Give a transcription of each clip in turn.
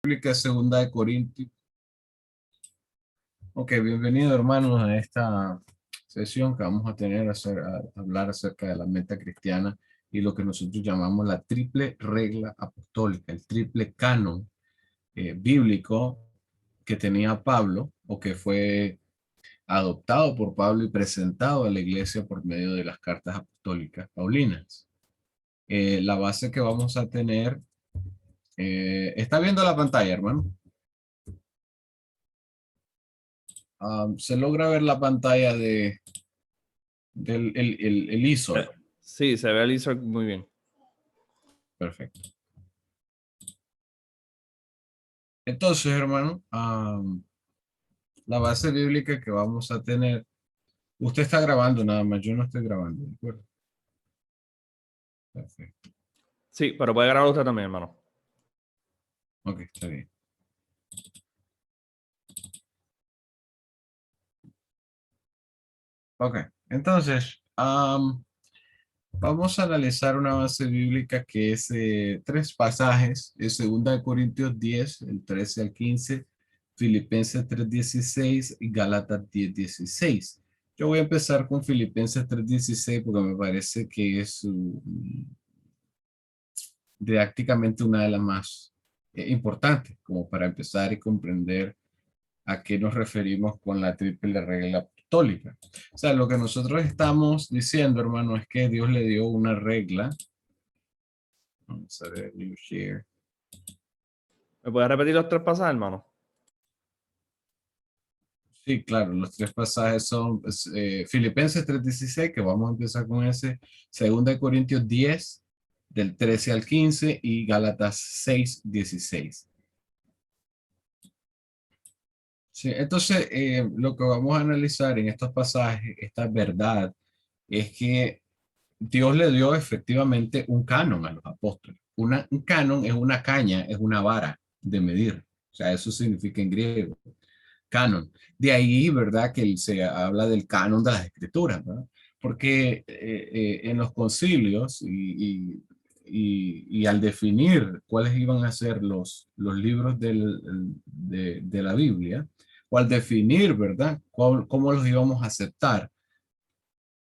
Bíblica segunda de Corintios. Ok, bienvenido hermanos a esta sesión que vamos a tener a hablar acerca de la meta cristiana y lo que nosotros llamamos la triple regla apostólica, el triple canon bíblico que tenía Pablo o que fue adoptado por Pablo y presentado a la iglesia por medio de las cartas apostólicas paulinas. La base que vamos a tener, ¿está viendo la pantalla, hermano? Se logra ver la pantalla del el ISO. Sí, se ve el ISO muy bien. Perfecto. Entonces, hermano, la base bíblica que vamos a tener, usted está grabando nada más, yo no estoy grabando, ¿de acuerdo? Perfecto. Sí, pero puede grabar usted también, hermano. Ok, está bien. Ok, entonces, vamos a analizar una base bíblica que es tres pasajes, es 2 Corintios 10, el 13 al 15, Filipenses 3:16 y Gálatas 10:16. Yo voy a empezar con Filipenses 3:16 porque me parece que es didácticamente una de las más importantes, como para empezar y comprender a qué nos referimos con la triple regla apostólica. O sea, lo que nosotros estamos diciendo, hermano, es que Dios le dio una regla. Vamos a ver, new share. ¿Me puede repetir los tres pasajes, hermano? Sí, claro, los tres pasajes son Filipenses 3:16, que vamos a empezar con ese, 2 Corintios 10, del 13 al 15, y Gálatas 6:16. Sí, entonces, lo que vamos a analizar en estos pasajes, esta verdad, es que Dios le dio efectivamente un canon a los apóstoles. Un canon es una caña, es una vara de medir. O sea, eso significa en griego, canon. De ahí, ¿verdad? Que se habla del canon de las escrituras, ¿verdad? Porque en los concilios y al definir cuáles iban a ser los libros de la Biblia, o al definir, ¿verdad? Cómo los íbamos a aceptar,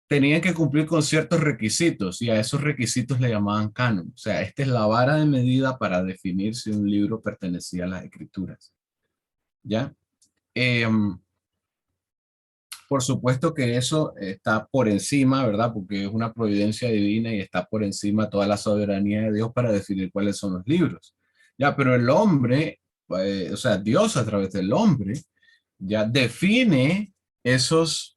tenían que cumplir con ciertos requisitos y a esos requisitos le llamaban canon. O sea, esta es la vara de medida para definir si un libro pertenecía a las escrituras. ¿Ya? Por supuesto que eso está por encima, ¿verdad? Porque es una providencia divina y está por encima toda la soberanía de Dios para definir cuáles son los libros. Ya, pero el hombre, o sea, Dios a través del hombre, ya define esos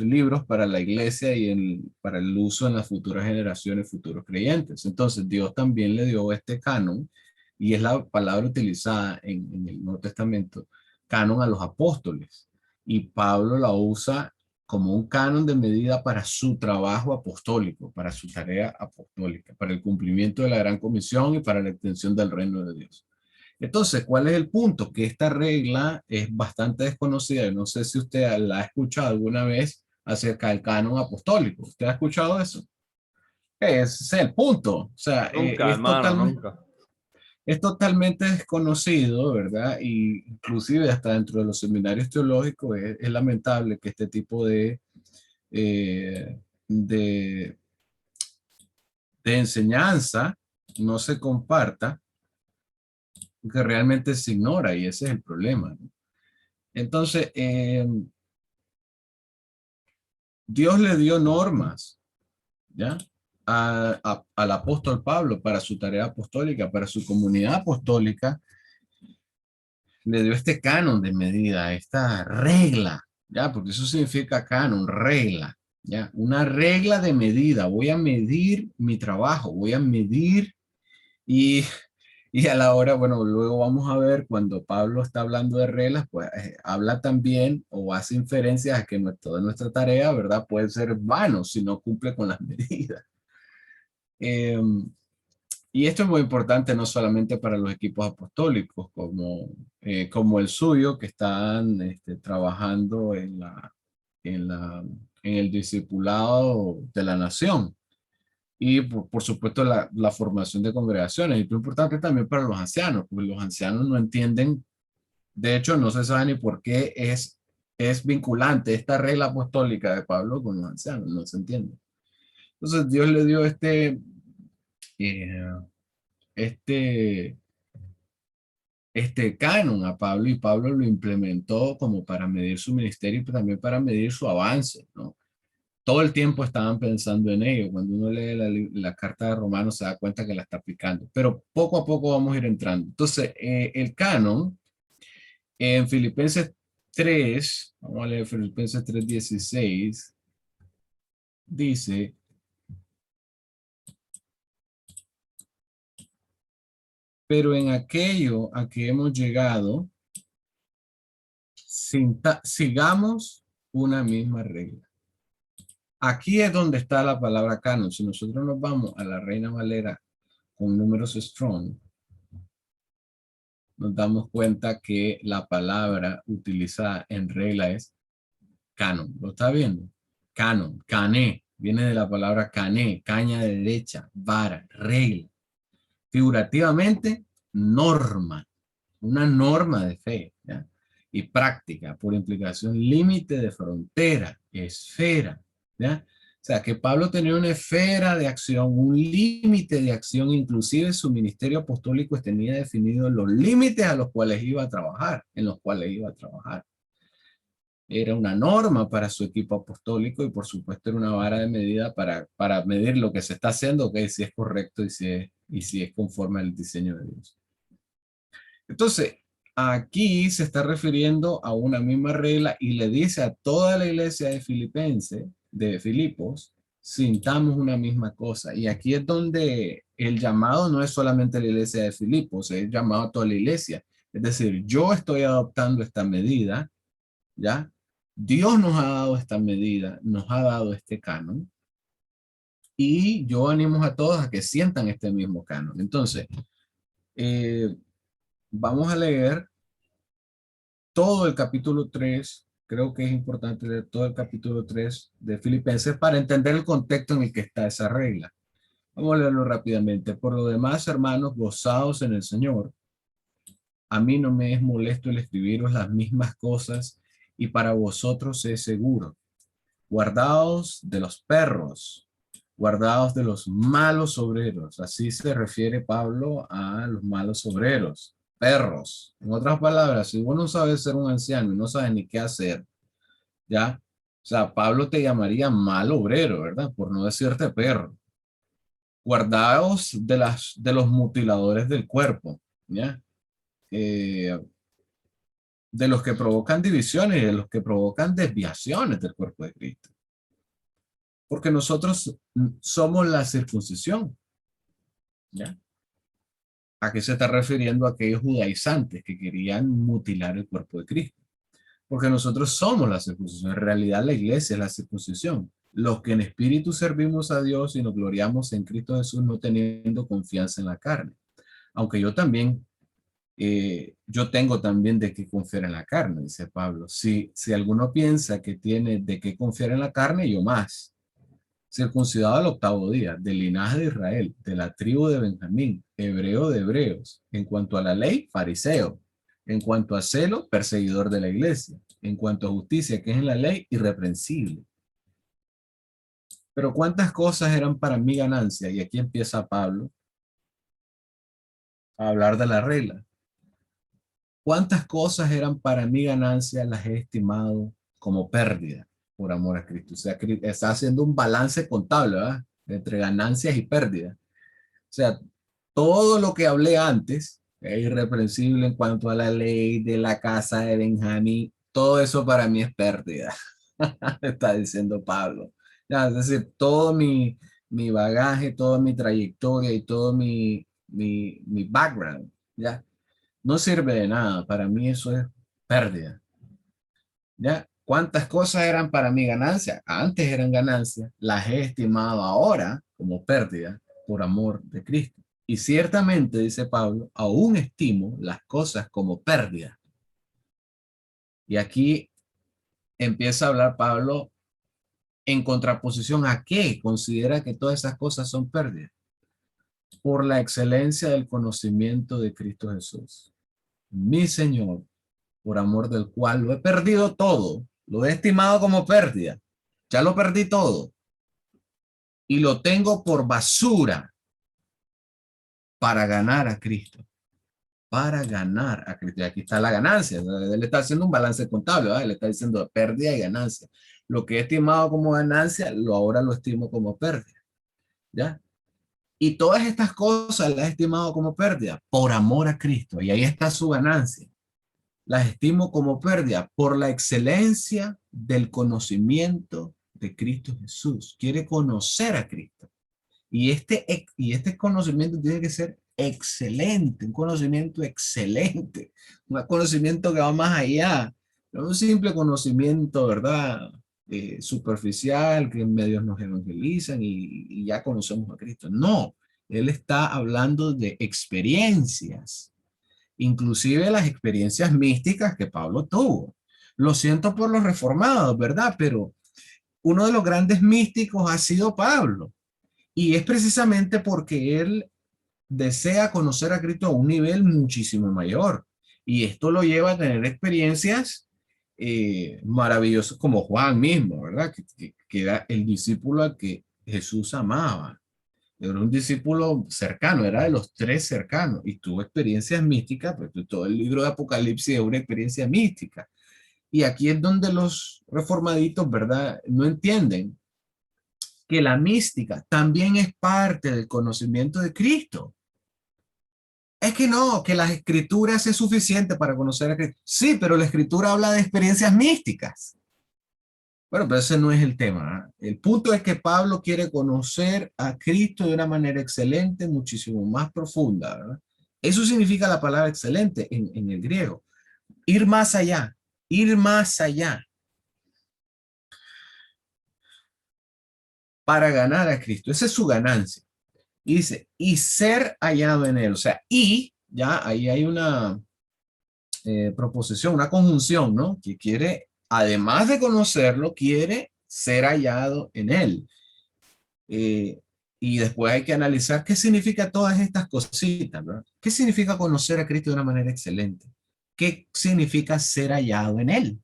libros para la iglesia y para el uso en las futuras generaciones, futuros creyentes. Entonces, Dios también le dio este canon, y es la palabra utilizada en el Nuevo Testamento, canon a los apóstoles. Y Pablo la usa como un canon de medida para su trabajo apostólico, para su tarea apostólica, para el cumplimiento de la gran comisión y para la extensión del reino de Dios. Entonces, ¿cuál es el punto? Que esta regla es bastante desconocida. No sé si usted la ha escuchado alguna vez acerca del canon apostólico. ¿Usted ha escuchado eso? Ese es el punto. O sea, Nunca, hermano, nunca. es totalmente desconocido, ¿verdad? Y inclusive hasta dentro de los seminarios teológicos es lamentable que este tipo eh, de, de enseñanza no se comparta, que realmente se ignora, y ese es el problema, ¿no? Entonces, Dios le dio normas, ¿ya? Al apóstol Pablo para su tarea apostólica, para su comunidad apostólica, le dio este canon de medida, esta regla, ¿ya? Porque eso significa canon, regla, ¿ya? Una regla de medida. Voy a medir mi trabajo, voy a medir y, y a la hora, bueno, luego vamos a ver cuando Pablo está hablando de reglas, pues habla también o hace inferencias a que toda nuestra tarea, ¿verdad? Puede ser vano si no cumple con las medidas. Eh, y esto es muy importante no solamente para los equipos apostólicos como el suyo, que están trabajando en el discipulado de la nación. y por supuesto la formación de congregaciones. Y es importante también para los ancianos, porque los ancianos no entienden, de hecho no se sabe ni por qué es vinculante esta regla apostólica de Pablo con los ancianos, no se entiende. Entonces Dios le dio eh, este, este canon a Pablo y Pablo lo implementó como para medir su ministerio y también para medir su avance, ¿no? Todo el tiempo estaban pensando en ello. Cuando uno lee la carta de Romanos se da cuenta que la está aplicando, pero poco a poco vamos a ir entrando. Entonces, el canon en Filipenses 3, vamos a leer Filipenses 3:16, dice, pero en aquello a que hemos llegado, sigamos una misma regla. Aquí es donde está la palabra canon. Si nosotros nos vamos a la Reina Valera con números strong, nos damos cuenta que la palabra utilizada en regla es canon. ¿Lo está viendo? Canon, cané, viene de la palabra cané, caña de derecha, vara, regla. Figurativamente, norma, una norma de fe, ¿ya? Y práctica, por implicación, límite de frontera, esfera, ¿ya? O sea, que Pablo tenía una esfera de acción, un límite de acción, inclusive su ministerio apostólico tenía definido los límites a los cuales iba a trabajar, en los cuales iba a trabajar. Era una norma para su equipo apostólico y por supuesto era una vara de medida para medir lo que se está haciendo, que si es correcto y si es conforme al diseño de Dios. Entonces, aquí se está refiriendo a una misma regla y le dice a toda la iglesia de Filipenses, de Filipos, sintamos una misma cosa. Y aquí es donde el llamado no es solamente la iglesia de Filipos, es llamado a toda la iglesia. Es decir, yo estoy adoptando esta medida, ¿ya? Dios nos ha dado esta medida, nos ha dado este canon, y yo animo a todos a que sientan este mismo canon. Entonces, eh, vamos a leer todo el capítulo 3. Creo que es importante leer todo el capítulo 3 de Filipenses para entender el contexto en el que está esa regla. Vamos a leerlo rápidamente. Por lo demás, hermanos, gozaos en el Señor. A mí no me es molesto el escribiros las mismas cosas y para vosotros es seguro. Guardaos de los perros, guardaos de los malos obreros. Así se refiere Pablo a los malos obreros, perros. En otras palabras, si vos no sabes ser un anciano y no sabes ni qué hacer, ¿ya? O sea, Pablo te llamaría mal obrero, ¿verdad? Por no decirte perro. Guardaos de los mutiladores del cuerpo, ¿ya? Eh, de los que provocan divisiones y de los que provocan desviaciones del cuerpo de Cristo. Porque nosotros somos la circuncisión, ¿ya? ¿A qué se está refiriendo aquellos judaizantes que querían mutilar el cuerpo de Cristo? Porque nosotros somos la circuncisión. En realidad la iglesia es la circuncisión. Los que en espíritu servimos a Dios y nos gloriamos en Cristo Jesús no teniendo confianza en la carne. Aunque yo también, yo tengo también de qué confiar en la carne, dice Pablo. Si alguno piensa que tiene de qué confiar en la carne, yo más. Circuncidado al octavo día, del linaje de Israel, de la tribu de Benjamín, hebreo de hebreos, en cuanto a la ley, fariseo, en cuanto a celo, perseguidor de la iglesia, en cuanto a justicia, que es en la ley, irreprensible. Pero cuántas cosas eran para mi ganancia, y aquí empieza Pablo a hablar de la regla. Cuántas cosas eran para mi ganancia, las he estimado como pérdida por amor a Cristo. O sea, está haciendo un balance contable, ¿verdad? Entre ganancias y pérdidas. O sea, todo lo que hablé antes es irreprensible en cuanto a la ley de la casa de Benjamín. Todo eso para mí es pérdida, está diciendo Pablo. Ya, es decir, todo mi bagaje, toda mi trayectoria y todo mi background, ya, no sirve de nada. Para mí eso es pérdida. ¿Ya? ¿Cuántas cosas eran para mi ganancia? Antes eran ganancias, las he estimado ahora como pérdida por amor de Cristo. Y ciertamente, dice Pablo, aún estimo las cosas como pérdida. Y aquí empieza a hablar Pablo ¿En contraposición a qué considera que todas esas cosas son pérdidas? Por la excelencia del conocimiento de Cristo Jesús, mi Señor, por amor del cual lo he perdido todo, lo he estimado como pérdida, ya lo perdí todo y lo tengo por basura para ganar a Cristo, para ganar a Cristo. Y aquí está la ganancia, él está haciendo un balance contable, ¿verdad? Él está diciendo pérdida y ganancia. Lo que he estimado como ganancia, ahora lo estimo como pérdida, ¿ya? Y todas estas cosas las he estimado como pérdida por amor a Cristo. Y ahí está su ganancia. Las estimo como pérdida por la excelencia del conocimiento de Cristo Jesús. Quiere conocer a Cristo. Y este conocimiento tiene que ser excelente, un conocimiento excelente, un conocimiento que va más allá, no un simple conocimiento, ¿verdad? Superficial, que en medios nos evangelizan y ya conocemos a Cristo. No, él está hablando de experiencias, inclusive las experiencias místicas que Pablo tuvo. Lo siento por los reformados, ¿verdad? Pero uno de los grandes místicos ha sido Pablo. Y es precisamente porque él desea conocer a Cristo a un nivel muchísimo mayor. Y esto lo lleva a tener experiencias maravillosas como Juan mismo, ¿verdad? Que era el discípulo al que Jesús amaba. Era un discípulo cercano, era de los tres cercanos y tuvo experiencias místicas, pues todo el libro de Apocalipsis es una experiencia mística. Y aquí es donde los reformaditos, ¿verdad? No entienden que la mística también es parte del conocimiento de Cristo. Es que no, que las escrituras es suficiente para conocer a Cristo. Sí, pero la escritura habla de experiencias místicas. Bueno, pero ese no es el tema, ¿eh? El punto es que Pablo quiere conocer a Cristo de una manera excelente, muchísimo más profunda, ¿verdad? Eso significa la palabra excelente en el griego. Ir más allá, ir más allá para ganar a Cristo. Esa es su ganancia. Y dice, y ser hallado en él. O sea, y ya ahí hay una proposición, una conjunción, ¿no? Que quiere, además de conocerlo, quiere ser hallado en él. Eh, y después hay que analizar qué significa todas estas cositas, ¿verdad? ¿Qué significa conocer a Cristo de una manera excelente? ¿Qué significa ser hallado en él?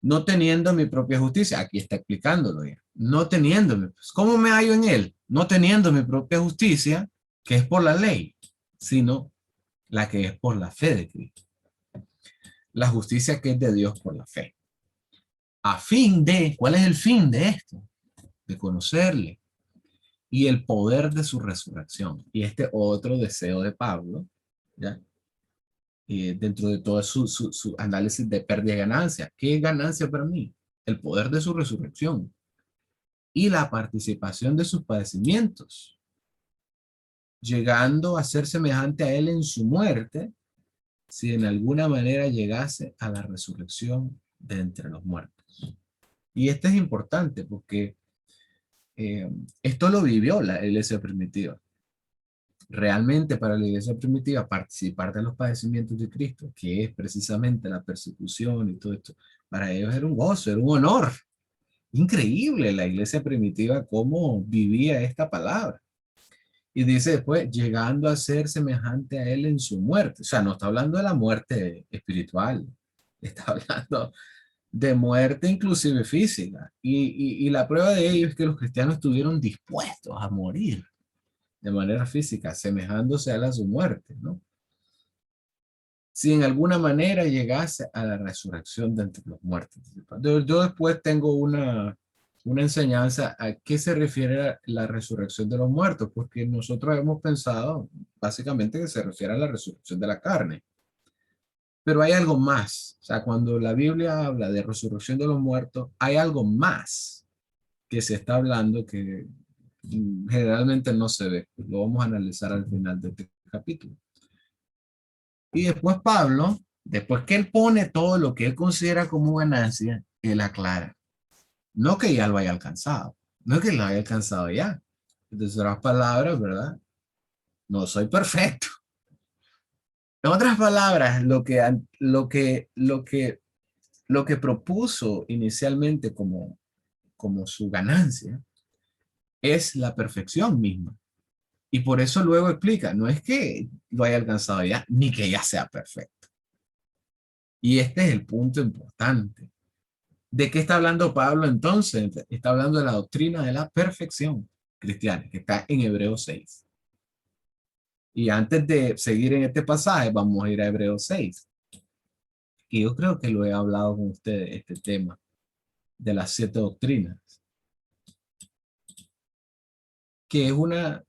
No teniendo mi propia justicia. Aquí está explicándolo ya. No teniéndome. Pues, ¿cómo me hallo en él? No teniendo mi propia justicia, que es por la ley, sino la que es por la fe de Cristo. La justicia que es de Dios por la fe. A fin de, ¿cuál es el fin de esto? De conocerle y el poder de su resurrección. Y este otro deseo de Pablo, ¿ya? Dentro de todo su análisis de pérdida y ganancia. ¿Qué es ganancia para mí? El poder de su resurrección y la participación de sus padecimientos, llegando a ser semejante a él en su muerte, si en alguna manera llegase a la resurrección de entre los muertos. Y esto es importante porque esto lo vivió la iglesia primitiva. Realmente para la iglesia primitiva participar de los padecimientos de Cristo, que es precisamente la persecución y todo esto, para ellos era un gozo, era un honor. Increíble la iglesia primitiva cómo vivía esta palabra. Y dice después, llegando a ser semejante a él en su muerte. O sea, no está hablando de la muerte espiritual, está hablando de muerte inclusive física. Y la prueba de ello es que los cristianos estuvieron dispuestos a morir de manera física, asemejándose a él a su muerte, ¿no? Si en alguna manera llegase a la resurrección de entre los muertos. Yo después tengo una enseñanza a qué se refiere la resurrección de los muertos, porque nosotros hemos pensado básicamente que se refiere a la resurrección de la carne. Pero hay algo más. O sea, cuando la Biblia habla de resurrección de los muertos, hay algo más que se está hablando que generalmente no se ve. Lo vamos a analizar al final de este capítulo. Y después Pablo, después que él pone todo lo que él considera como ganancia, él aclara. No que ya lo haya alcanzado, no que lo haya alcanzado ya. Entonces, otras palabras, ¿verdad? No soy perfecto. En otras palabras, lo que propuso inicialmente como como su ganancia, es la perfección misma. Y por eso luego explica, no es que lo haya alcanzado ya, ni que ya sea perfecto. Y este es el punto importante. ¿De qué está hablando Pablo entonces? Está hablando de la doctrina de la perfección cristiana, que está en Hebreos 6. Y antes de seguir en este pasaje, vamos a ir a Hebreos 6, que yo creo que lo he hablado con ustedes, este tema de las 7 doctrinas, que es una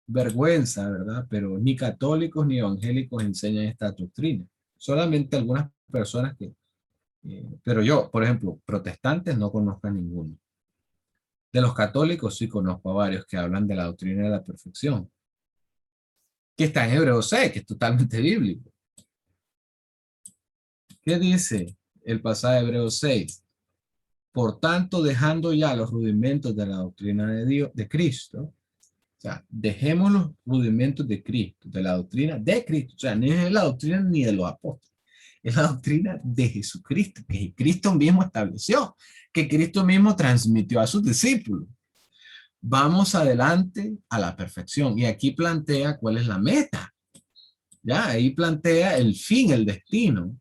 vergüenza, ¿verdad? Pero ni católicos ni evangélicos enseñan esta doctrina. Solamente algunas personas que, pero yo, por ejemplo, protestantes no conozco a ninguno. De los católicos sí conozco a varios que hablan de la doctrina de la perfección, que está en Hebreos 6, que es totalmente bíblico. ¿Qué dice el pasaje de Hebreos 6? Por tanto, dejando ya los rudimentos de la doctrina de Dios, de Cristo, o sea, dejemos los rudimentos de Cristo, de la doctrina de Cristo, o sea, no es la doctrina ni de los apóstoles, es la doctrina de Jesucristo, que Cristo mismo estableció, que Cristo mismo transmitió a sus discípulos. Vamos adelante a la perfección. Y aquí plantea cuál es la meta. Ya, ahí plantea el fin, el destino.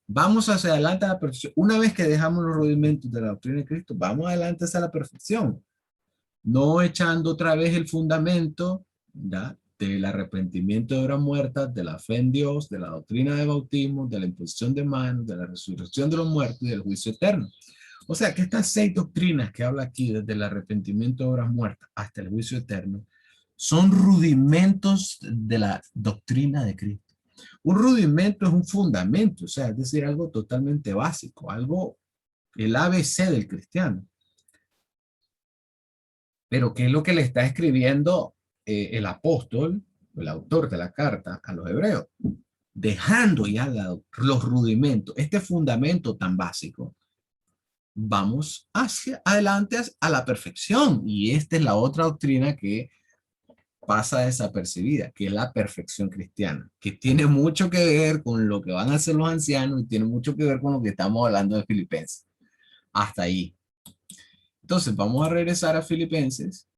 Vamos hacia adelante a la perfección. Una vez que dejamos los rudimentos de la doctrina de Cristo, vamos adelante hacia la perfección. No echando otra vez el fundamento, ¿ya?, del arrepentimiento de obras muertas, de la fe en Dios, de la doctrina de bautismo, de la imposición de manos, de la resurrección de los muertos y del juicio eterno. O sea, que estas 6 doctrinas que habla aquí, desde el arrepentimiento de obras muertas hasta el juicio eterno, son rudimentos de la doctrina de Cristo. Un rudimento es un fundamento, o sea, es decir, algo totalmente básico, algo, el ABC del cristiano. Pero ¿qué es lo que le está escribiendo el apóstol, el autor de la carta a los hebreos? Dejando ya los rudimentos, este fundamento tan básico, vamos hacia adelante a la perfección. Y esta es la otra doctrina que pasa desapercibida, que es la perfección cristiana, que tiene mucho que ver con lo que van a hacer los ancianos y tiene mucho que ver con lo que estamos hablando de Filipenses. Hasta ahí. Entonces, vamos a regresar a Filipenses.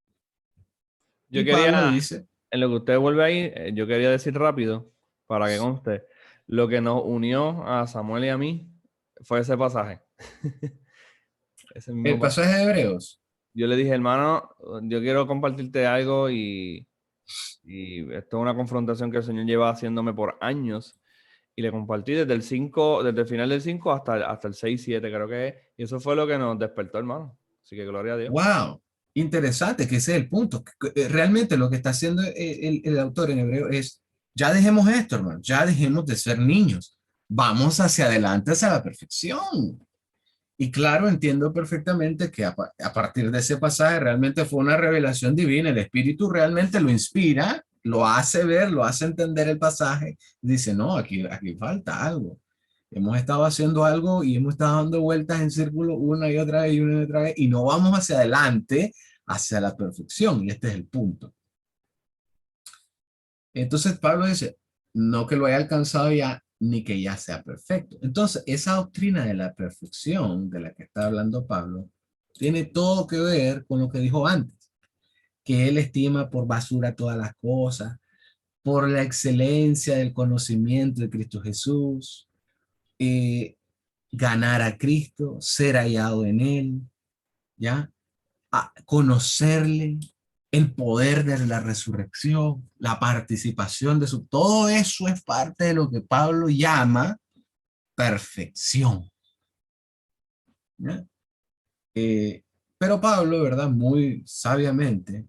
Yo Y Pablo quería, dice, en lo que usted vuelve ahí, yo quería decir rápido, para que conste, lo que nos unió a Samuel y a mí fue ese pasaje. Ese mismo el pasaje. pasaje de Hebreos. Yo le dije, hermano, yo quiero compartirte algo y esto es una confrontación que el Señor lleva haciéndome por años. Y le compartí desde el 5, desde el final del 5 hasta el 6 7 creo que es. Y eso fue lo que nos despertó, hermano. Así que gloria a Dios. Wow, interesante, que ese es el punto. Realmente lo que está haciendo el autor en hebreo es, ya dejemos esto, hermano, ya dejemos de ser niños. Vamos hacia adelante, hacia la perfección. Y claro, entiendo perfectamente que a partir de ese pasaje realmente fue una revelación divina. El Espíritu realmente lo inspira, lo hace ver, lo hace entender el pasaje. Dice, no, aquí falta algo. Hemos estado haciendo algo y hemos estado dando vueltas en círculo una y otra vez y una y otra vez y no vamos hacia adelante, hacia la perfección. Y este es el punto. Entonces Pablo dice, no que lo haya alcanzado ya, ni que ya sea perfecto. Entonces, esa doctrina de la perfección de la que está hablando Pablo, tiene todo que ver con lo que dijo antes, que él estima por basura todas las cosas, por la excelencia del conocimiento de Cristo Jesús, eh, ganar a Cristo, ser hallado en él, ¿ya? A conocerle, el poder de la resurrección, la participación de su, todo eso es parte de lo que Pablo llama perfección. ¿Ya? Pero Pablo, ¿verdad? Muy sabiamente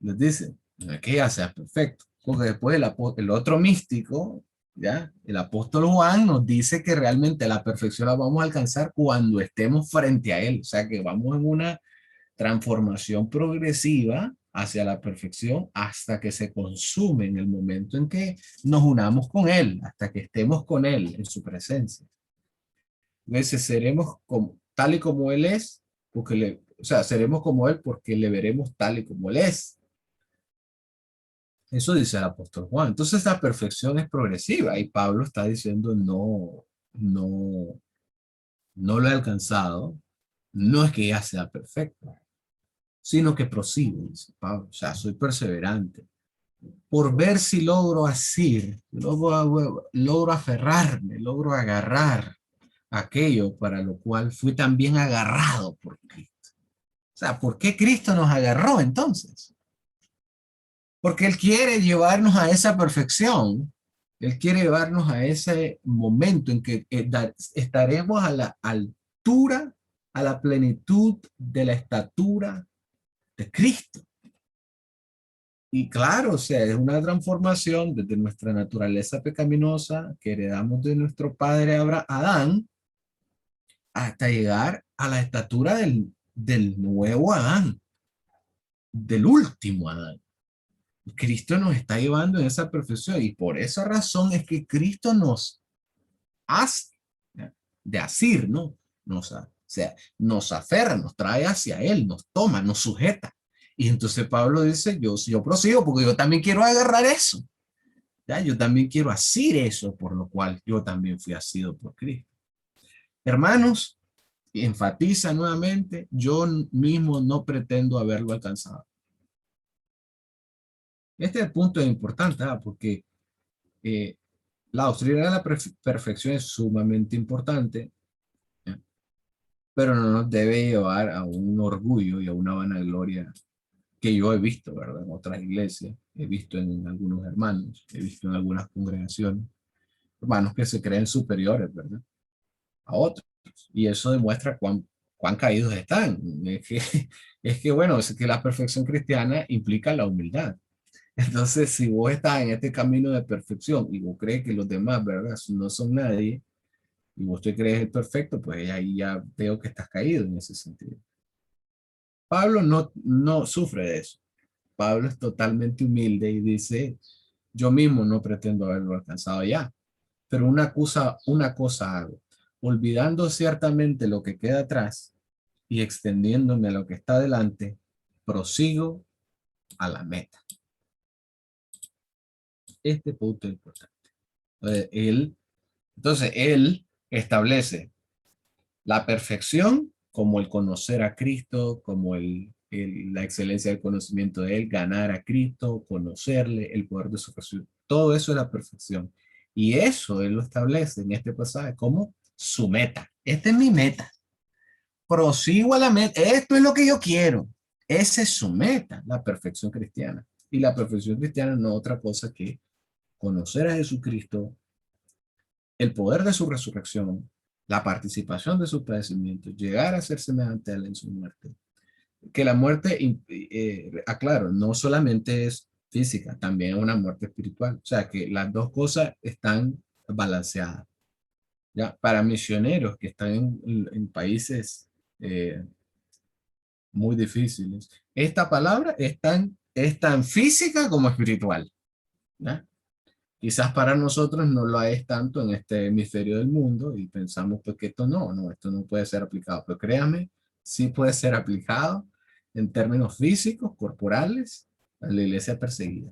les dice, no es que ya sea perfecto, porque después el otro místico, ¿ya? El apóstol Juan nos dice que realmente la perfección la vamos a alcanzar cuando estemos frente a él, o sea que vamos en una transformación progresiva hacia la perfección hasta que se consume en el momento en que nos unamos con Él, hasta que estemos con Él en su presencia. Entonces seremos como, tal y como Él es, porque o sea, seremos como Él porque le veremos tal y como Él es. Eso dice el apóstol Juan. Entonces la perfección es progresiva y Pablo está diciendo no lo he alcanzado, no es que ya sea perfecto, sino que prosigo, dice Pablo. O sea, soy perseverante por ver si logro asir, logro aferrarme, logro agarrar aquello para lo cual fui también agarrado por Cristo. O sea, ¿por qué Cristo nos agarró entonces? Porque Él quiere llevarnos a esa perfección. Él quiere llevarnos a ese momento en que estaremos a la altura, a la plenitud de la estatura de Cristo. Y claro, o sea, es una transformación desde nuestra naturaleza pecaminosa que heredamos de nuestro padre Adán hasta llegar a la estatura del nuevo Adán, del último Adán. Cristo nos está llevando en esa perfección y por esa razón es que Cristo nos hace, de asir, ¿no? O sea, nos aferra, nos trae hacia Él, nos toma, nos sujeta. Y entonces Pablo dice, yo prosigo porque yo también quiero agarrar eso. ¿Ya? Yo también quiero asir eso, por lo cual yo también fui asido por Cristo. Hermanos, enfatiza nuevamente, yo mismo no pretendo haberlo alcanzado. Este punto es importante, porque la doctrina de la perfección es sumamente importante, ¿ya? Pero no nos debe llevar a un orgullo y a una vanagloria que yo he visto, ¿verdad? En otras iglesias, he visto en algunos hermanos, he visto en algunas congregaciones, hermanos que se creen superiores, ¿verdad? A otros. Y eso demuestra cuán caídos están. Bueno, es que la perfección cristiana implica la humildad. Entonces, si vos estás en este camino de perfección y vos crees que los demás, ¿verdad? No son nadie, y vos te crees el perfecto, pues ahí ya veo que estás caído en ese sentido. Pablo no sufre de eso. Pablo es totalmente humilde y dice, yo mismo no pretendo haberlo alcanzado ya, pero una cosa hago, olvidando ciertamente lo que queda atrás y extendiéndome a lo que está delante, prosigo a la meta. Este punto es importante. Entonces, él establece la perfección como el conocer a Cristo, como la excelencia del conocimiento de Él, ganar a Cristo, conocerle, el poder de su resurrección. Todo eso es la perfección. Y eso Él lo establece en este pasaje como su meta. Esta es mi meta. Prosigo a la meta. Esto es lo que yo quiero. Esa es su meta, la perfección cristiana. Y la perfección cristiana no es otra cosa que conocer a Jesucristo, el poder de su resurrección, la participación de sus padecimientos, llegar a ser semejante a él en su muerte. Que la muerte, aclaro, no solamente es física, también es una muerte espiritual. O sea, que las dos cosas están balanceadas. ¿Ya? Para misioneros que están en países muy difíciles, esta palabra es tan física como espiritual. ¿Ya? Quizás para nosotros no lo es tanto en este hemisferio del mundo y pensamos pues que esto no puede ser aplicado, pero créame, sí puede ser aplicado en términos físicos, corporales, a la iglesia perseguida.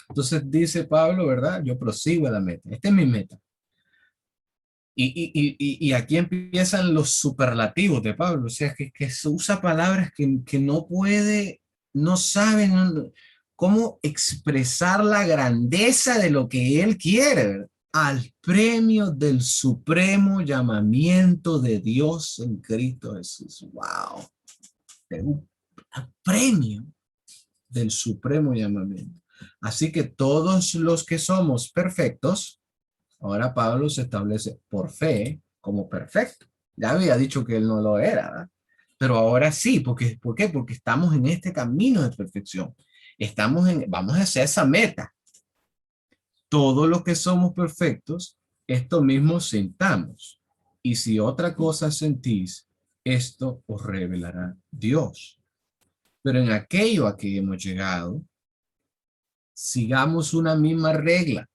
Entonces dice Pablo, ¿verdad? Yo prosigo a la meta. Esta es mi meta. Y aquí empiezan los superlativos de Pablo, o sea, que se usa palabras que no puede, no saben cómo expresar la grandeza de lo que él quiere, ¿verdad? Al premio del supremo llamamiento de Dios en Cristo Jesús. ¡Wow! Un premio del supremo llamamiento. Así que todos los que somos perfectos, ahora Pablo se establece por fe como perfecto. Ya había dicho que él no lo era, ¿verdad? Pero ahora sí, ¿por qué? Porque estamos en este camino de perfección. Vamos hacia esa meta. Todos los que somos perfectos, esto mismo sintamos. Y si otra cosa sentís, esto os revelará Dios. Pero en aquello a que hemos llegado, sigamos una misma regla.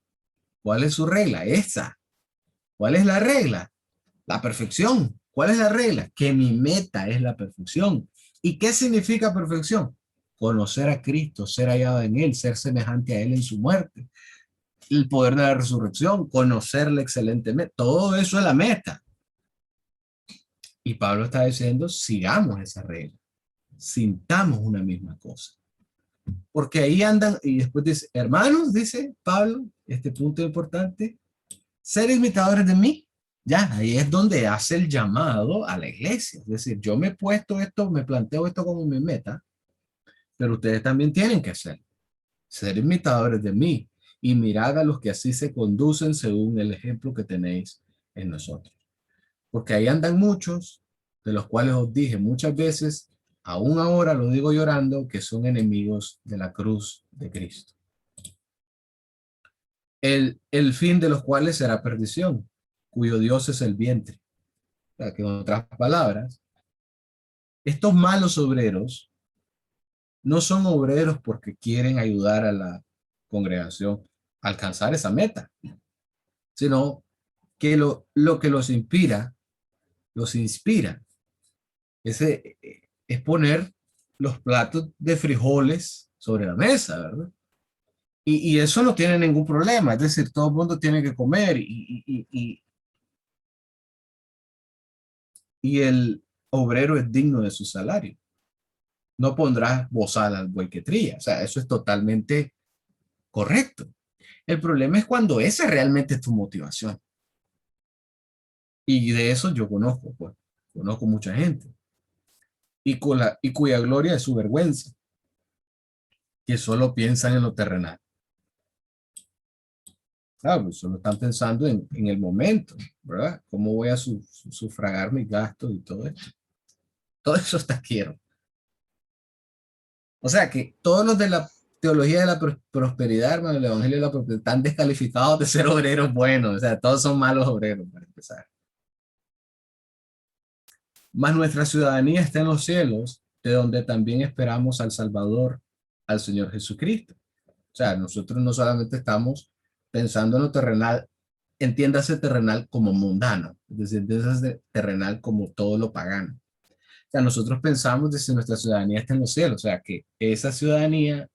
¿Cuál es su regla? Esa. ¿Cuál es la regla? La perfección. ¿Cuál es la regla? Que mi meta es la perfección. ¿Y qué significa perfección? Conocer a Cristo, ser hallado en Él, ser semejante a Él en su muerte. El poder de la resurrección, conocerle excelentemente. Todo eso es la meta. Y Pablo está diciendo, sigamos esa regla, sintamos una misma cosa. Porque ahí andan, y después dice, hermanos, dice Pablo, este punto importante, ser imitadores de mí. Ya, ahí es donde hace el llamado a la iglesia. Es decir, yo me he puesto esto, me planteo esto como mi meta, pero ustedes también tienen que hacer, ser imitadores de mí y mirad a los que así se conducen según el ejemplo que tenéis en nosotros. Porque ahí andan muchos, de los cuales os dije muchas veces, aún ahora lo digo llorando, que son enemigos de la cruz de Cristo. El fin de los cuales será perdición, cuyo Dios es el vientre. O sea, que en otras palabras, estos malos obreros no son obreros porque quieren ayudar a la congregación a alcanzar esa meta, sino que lo que los inspira, es poner los platos de frijoles sobre la mesa, ¿verdad? Y eso no tiene ningún problema, es decir, todo el mundo tiene que comer y el obrero es digno de su salario. No pondrás bozal al buey que trilla, o sea, eso es totalmente correcto. El problema es cuando esa realmente es tu motivación. Y de eso yo conozco, pues, conozco mucha gente. Y cuya gloria es su vergüenza, que solo piensan en lo terrenal. Claro, pues solo están pensando en el momento, ¿verdad? ¿Cómo voy a sufragar mis gastos y todo esto? Todo eso está quiero. O sea que todos los de la teología de la prosperidad, hermano, el evangelio de la prosperidad, están descalificados de ser obreros buenos. O sea, todos son malos obreros, para empezar. Mas nuestra ciudadanía está en los cielos, de donde también esperamos al Salvador, al Señor Jesucristo. O sea, nosotros no solamente estamos pensando en lo terrenal, entiéndase terrenal como mundano, es decir, entiéndase terrenal como todo lo pagano. O sea, nosotros pensamos desde nuestra ciudadanía está en los cielos, o sea, que esa ciudadanía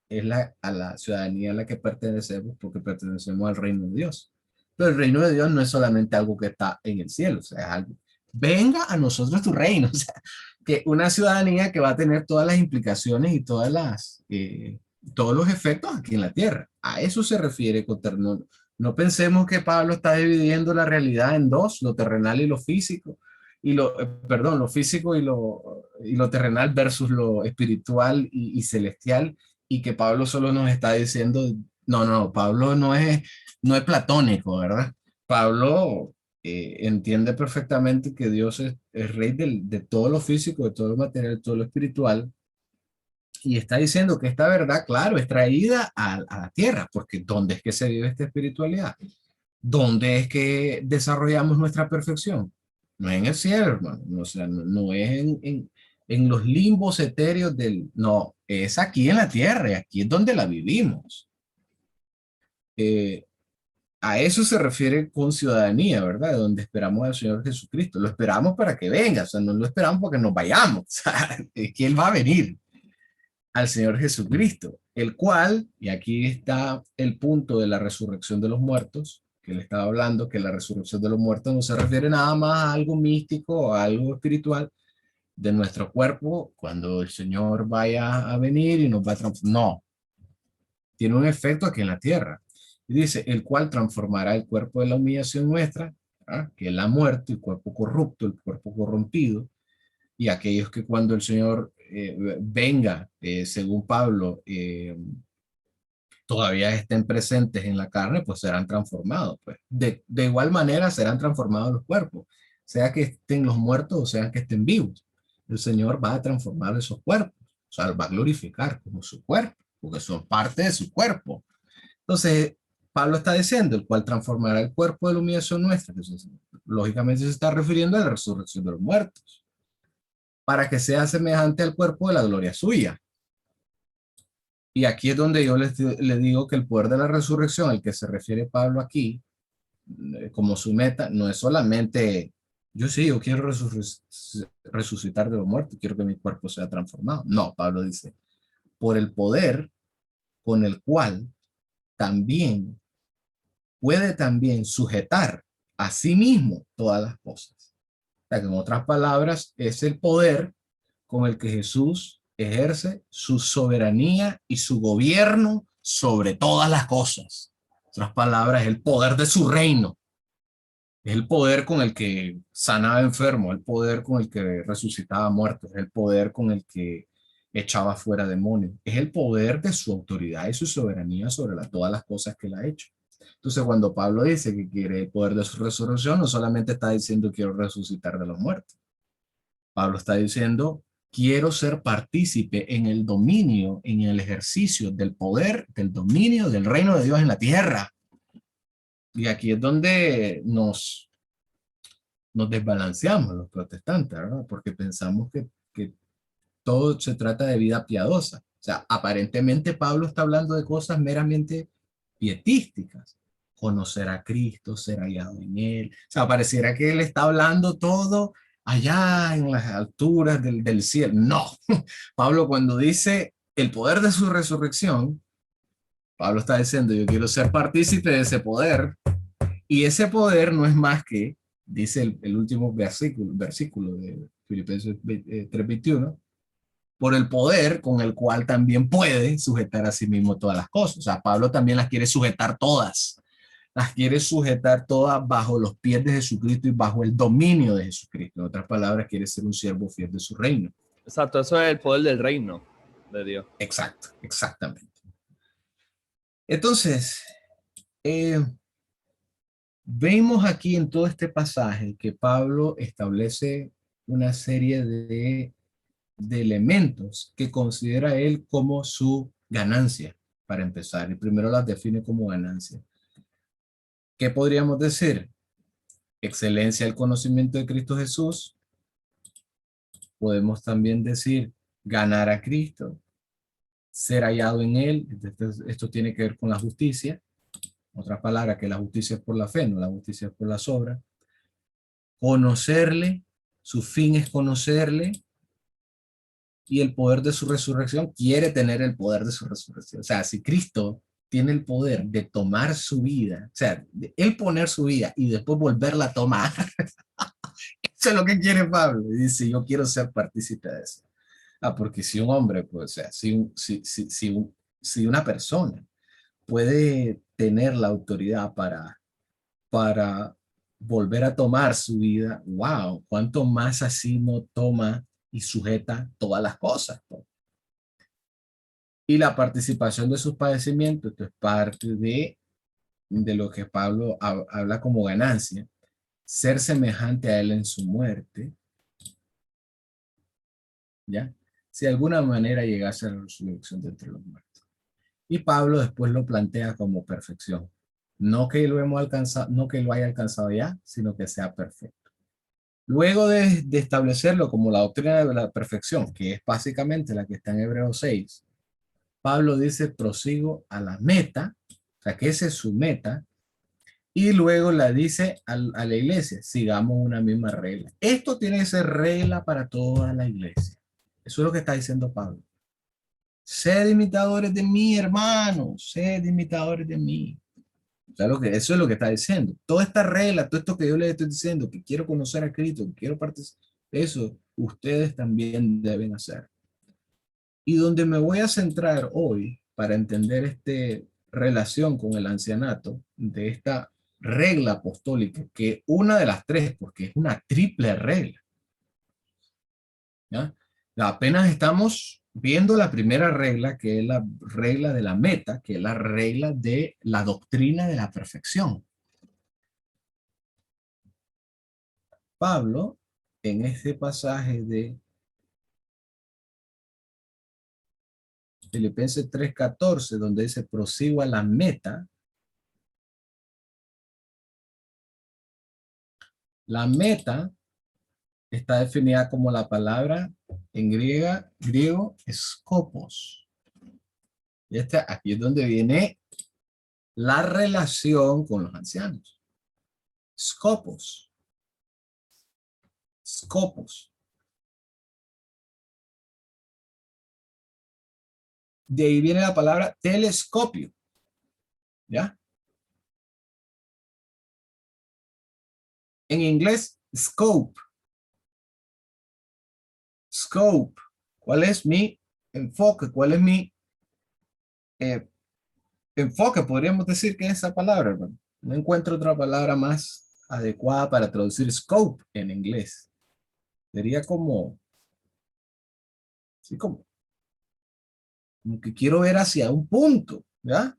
es a la ciudadanía a la que pertenecemos porque pertenecemos al reino de Dios. Pero el reino de Dios no es solamente algo que está en el cielo, o sea, es algo, venga a nosotros tu reino, o sea, que una ciudadanía que va a tener todas las implicaciones y todos los efectos aquí en la tierra. A eso se refiere con terrenal. No pensemos que Pablo está dividiendo la realidad en dos, lo terrenal y lo físico, perdón, lo físico y lo terrenal versus lo espiritual y celestial, y que Pablo solo nos está diciendo, no, Pablo no es platónico, ¿verdad? Pablo entiende perfectamente que Dios es rey de todo lo físico, de todo lo material, de todo lo espiritual, y está diciendo que esta verdad, claro, es traída a la tierra, porque ¿dónde es que se vive esta espiritualidad? ¿Dónde es que desarrollamos nuestra perfección? No es en el cielo, hermano. No, o sea, no es en los limbos etéreos No, es aquí en la tierra, y aquí es donde la vivimos. Eh, a eso se refiere con ciudadanía, ¿verdad? Donde esperamos al Señor Jesucristo. Lo esperamos para que venga, o sea, no lo esperamos para que nos vayamos. O sea, es que Él va a venir, al Señor Jesucristo, el cual, y aquí está el punto de la resurrección de los muertos, que le estaba hablando, que la resurrección de los muertos no se refiere nada más a algo místico o a algo espiritual de nuestro cuerpo cuando el Señor vaya a venir y nos va a transformar. No, tiene un efecto aquí en la tierra. Y dice, el cual transformará el cuerpo de la humillación nuestra, ¿ah? Que es la muerte, el cuerpo corrupto, el cuerpo corrompido, y aquellos que cuando el Señor venga, según Pablo, todavía estén presentes en la carne, pues serán transformados. Pues. De igual manera serán transformados los cuerpos, sea que estén los muertos o sea que estén vivos. El Señor va a transformar esos cuerpos, o sea, los va a glorificar como su cuerpo, porque son parte de su cuerpo. Entonces, Pablo está diciendo, el cual transformará el cuerpo de la humillación nuestra. Entonces, lógicamente se está refiriendo a la resurrección de los muertos, para que sea semejante al cuerpo de la gloria suya. Y aquí es donde yo le digo que el poder de la resurrección al que se refiere Pablo aquí, como su meta, no es solamente, yo quiero resucitar de los muertos, quiero que mi cuerpo sea transformado. No, Pablo dice, por el poder con el cual también puede también sujetar a sí mismo todas las cosas. sea, que en otras palabras, es el poder con el que Jesús ejerce su soberanía y su gobierno sobre todas las cosas. En otras palabras, es el poder de su reino. Es el poder con el que sanaba enfermos, el poder con el que resucitaba muertos, es el poder con el que echaba fuera demonios. Es el poder de su autoridad y su soberanía sobre todas las cosas que él ha hecho. Entonces, cuando Pablo dice que quiere el poder de su resurrección, no solamente está diciendo quiero resucitar de los muertos. Pablo está diciendo quiero ser partícipe en el dominio, en el ejercicio del poder, del dominio del reino de Dios en la tierra. Y aquí es donde nos desbalanceamos los protestantes, ¿verdad? Porque pensamos que todo se trata de vida piadosa. O sea, aparentemente Pablo está hablando de cosas meramente pietísticas. Conocer a Cristo, ser hallado en Él. O sea, pareciera que Él está hablando todo allá en las alturas del cielo. No, Pablo cuando dice el poder de su resurrección, Pablo está diciendo, yo quiero ser partícipe de ese poder. Y ese poder no es más que, dice el último versículo de Filipenses 3:21, por el poder con el cual también puede sujetar a sí mismo todas las cosas. O sea, Pablo también las quiere sujetar todas. Las quiere sujetar todas bajo los pies de Jesucristo y bajo el dominio de Jesucristo. En otras palabras, quiere ser un siervo fiel de su reino. Exacto, eso es el poder del reino de Dios. Exacto, exactamente. Entonces, eh, vemos aquí en todo este pasaje que Pablo establece una serie de elementos que considera él como su ganancia, para empezar. Y primero las define como ganancia. ¿Qué podríamos decir? Excelencia del conocimiento de Cristo Jesús. Podemos también decir ganar a Cristo, ser hallado en Él. Esto tiene que ver con la justicia. Otras palabras, que la justicia es por la fe, no la justicia es por las obras. Conocerle, su fin es conocerle, y el poder de su resurrección, quiere tener el poder de su resurrección. O sea, si Cristo tiene el poder de tomar su vida, o sea, de él poner su vida y después volverla a tomar, eso es lo que quiere Pablo. Y dice, yo quiero ser partícipe de eso. Ah, porque si un hombre, pues, o sea, si una persona puede tener la autoridad para volver a tomar su vida, wow, cuánto más así no toma y sujeta todas las cosas. Pues. Y la participación de sus padecimientos, esto es parte de lo que Pablo habla como ganancia, ser semejante a él en su muerte, ¿ya? Si de alguna manera llegase a la resurrección de entre los muertos. Y Pablo después lo plantea como perfección. No que lo hemos alcanzado, no que lo haya alcanzado ya, sino que sea perfecto. Luego de establecerlo como la doctrina de la perfección, que es básicamente la que está en Hebreos 6, Pablo dice, prosigo a la meta, o sea, que esa es su meta, y luego la dice a la iglesia, sigamos una misma regla. Esto tiene que ser regla para toda la iglesia. Eso es lo que está diciendo Pablo. Sed imitadores de mí, hermanos, sed imitadores de mí. O sea, eso es lo que está diciendo. Toda esta regla, todo esto que yo les estoy diciendo, que quiero conocer a Cristo, que quiero participar, eso ustedes también deben hacer. Y donde me voy a centrar hoy para entender esta relación con el ancianato, de esta regla apostólica, que una de las tres, porque es una triple regla. ¿Ya? Apenas estamos viendo la primera regla, que es la regla de la meta, que es la regla de la doctrina de la perfección. Pablo, en este pasaje de Filipenses 3:14, donde dice prosigo a la meta está definida como la palabra en griego skopos. Y aquí es donde viene la relación con los ancianos. Skopos. Skopos. De ahí viene la palabra telescopio. ¿Ya? En inglés, scope. scope. ¿Cuál es mi enfoque? ¿Cuál es mi enfoque? Podríamos decir que es esa palabra, hermano. No encuentro otra palabra más adecuada para traducir scope en inglés. Sería como, sí, como que quiero ver hacia un punto, ¿ya?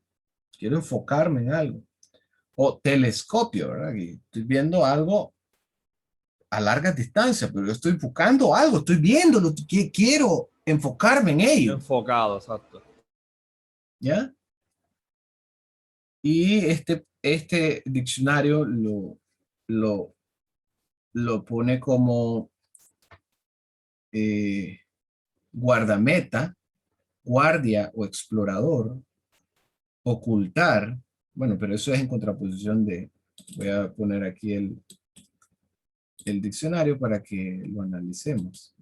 Quiero enfocarme en algo. O telescopio, ¿verdad? Que estoy viendo algo a larga distancia, pero yo estoy enfocando algo, estoy viéndolo, quiero enfocarme en ello, Enfocado, exacto. ¿ya? Y este diccionario lo, lo pone como eh, guardameta, guardia o explorador, ocultar. Bueno, pero eso es en contraposición de, voy a poner aquí el diccionario para que lo analicemos.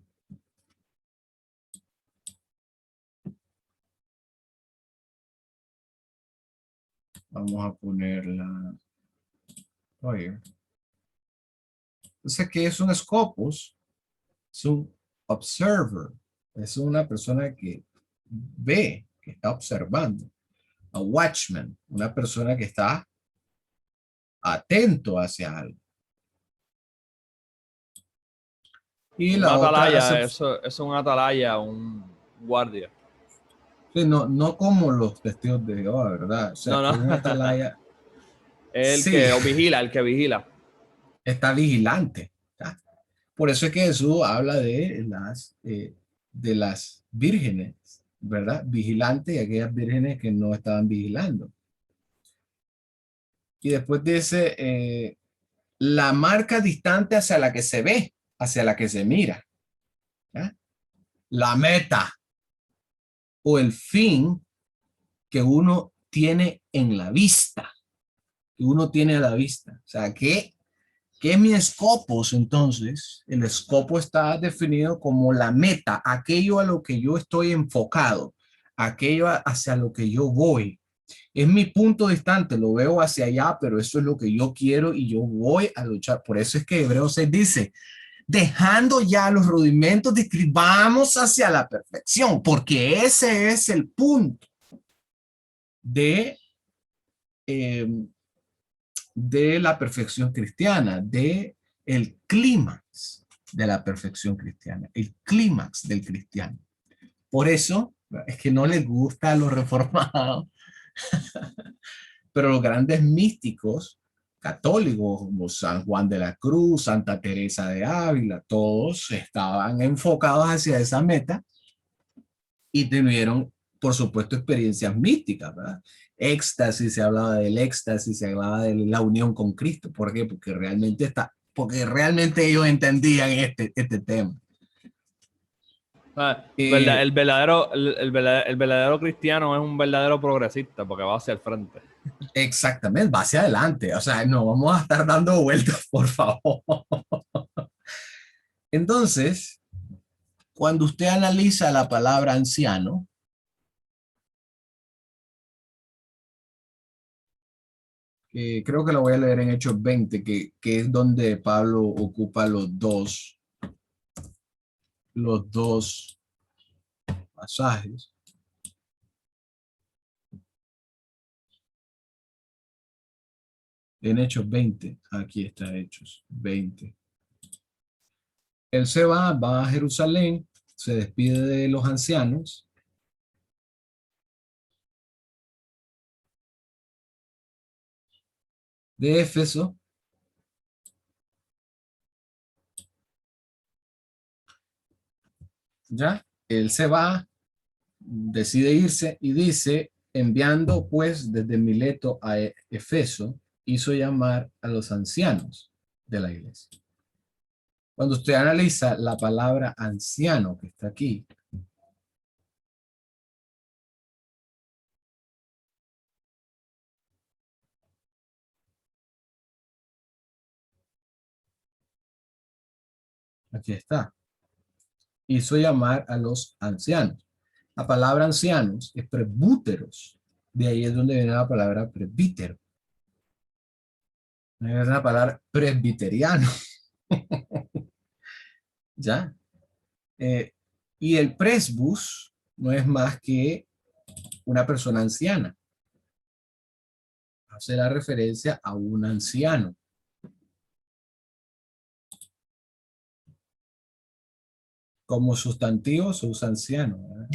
Vamos a ponerla. Oye. Entonces, ¿qué es un scopus? Es un observer. Es una persona que ve, que está observando. A watchman, una persona que está atento hacia algo. Y Un la otra atalaya, acepción, eso es un atalaya, un guardia. no, no como los testigos de Jehová, ¿verdad? O sea, No, que no. un atalaya, El sí, que vigila, el que vigila. está vigilante. ¿Tá? Por eso es que Jesús habla de las vírgenes, ¿verdad? Vigilantes y aquellas vírgenes que no estaban vigilando. Y después dice, la marca distante hacia la que se ve, hacia la que se mira. ¿Ya? La meta o el fin que uno tiene en la vista, que uno tiene a la vista. O sea, ¿qué es mi escopos entonces? El escopo está definido como la meta, aquello a lo que yo estoy enfocado, aquello hacia lo que yo voy. Es mi punto distante, lo veo hacia allá, pero eso es lo que yo quiero y yo voy a luchar. Por eso es que Hebreos 6 dice, dejando ya los rudimentos, vamos hacia la perfección, porque ese es el punto de, eh, de la perfección cristiana, de el clímax de la perfección cristiana, el clímax del cristiano. Por eso es que no les gusta a los reformados, pero los grandes místicos católicos como San Juan de la Cruz, Santa Teresa de Ávila, todos estaban enfocados hacia esa meta y tuvieron, por supuesto, experiencias místicas, ¿verdad? Éxtasis, se hablaba del éxtasis, se hablaba de la unión con Cristo. ¿Por qué? Porque realmente ellos entendían este tema. Eh, El verdadero cristiano es un verdadero progresista porque va hacia el frente. exactamente, va hacia adelante. O sea, no vamos a estar dando vueltas, por favor. Entonces, cuando usted analiza la palabra anciano, creo que lo voy a leer en Hechos 20, que es donde Pablo ocupa los dos pasajes. En Hechos 20, aquí está Hechos 20. Él va a Jerusalén, se despide de los ancianos. De Éfeso, ya, él se va, decide irse y dice, enviando pues desde Mileto a Efeso, hizo llamar a los ancianos de la iglesia. Cuando usted analiza la palabra anciano que está aquí, aquí está, hizo llamar a los ancianos. La palabra ancianos es presbúteros, de ahí es donde viene la palabra presbítero. Es la palabra presbiteriano. ¿Ya? Y el presbus no es más que una persona anciana. Hace la referencia a un anciano. Como sustantivo se usa anciano, ¿verdad?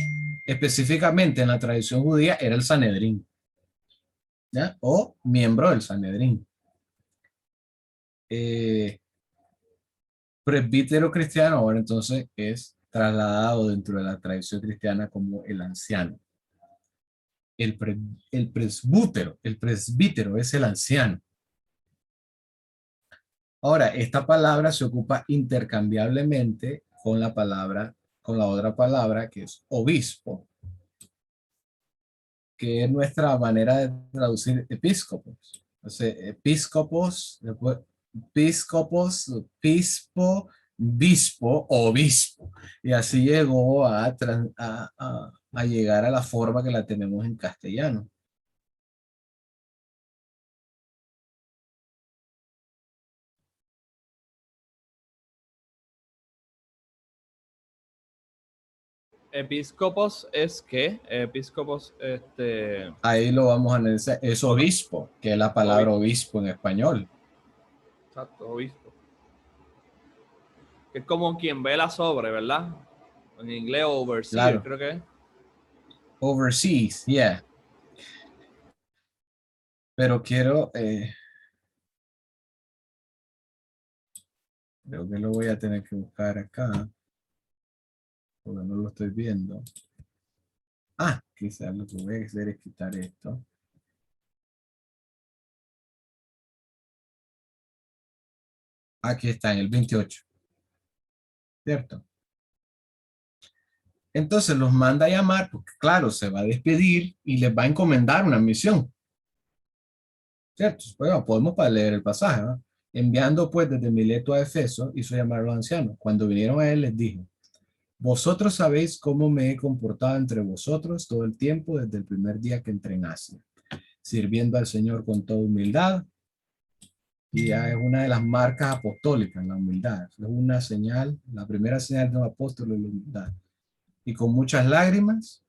Específicamente en la tradición judía era el Sanedrín, ¿ya? O miembro del Sanedrín. Eh, Presbítero cristiano ahora entonces es trasladado dentro de la tradición cristiana como el anciano. El, pre, el presbítero es el anciano. Ahora, esta palabra se ocupa intercambiablemente con la palabra, con la otra palabra que es obispo, que es nuestra manera de traducir episcopos. Entonces, episcopos, después episcopos, pispo, bispo, obispo. Y así llegó a llegar a la forma que la tenemos en castellano. Episcopos es qué? Episcopos, Ahí lo vamos a analizar. Es obispo, que es la palabra obispo. obispo en español. Exacto, obispo. Que es como quien vela sobre, ¿verdad? En inglés, overseer, Claro. creo que es. Overseas, yeah. Pero creo que lo voy a tener que buscar acá, porque no lo estoy viendo. Ah, quizás lo que voy a hacer es quitar esto. Aquí está, en el 28, ¿cierto? Entonces los manda a llamar, porque claro, se va a despedir y les va a encomendar una misión, ¿cierto? Bueno, podemos para leer el pasaje, ¿no? Enviando pues desde Mileto a Efeso, hizo llamar a los ancianos. Cuando vinieron a él, les dijo: vosotros sabéis cómo me he comportado entre vosotros todo el tiempo desde el primer día que entré en Asia, sirviendo al Señor con toda humildad. Y ya es una de las marcas apostólicas, la humildad. Es una señal, la primera señal de un apóstol es la humildad. Y con muchas lágrimas,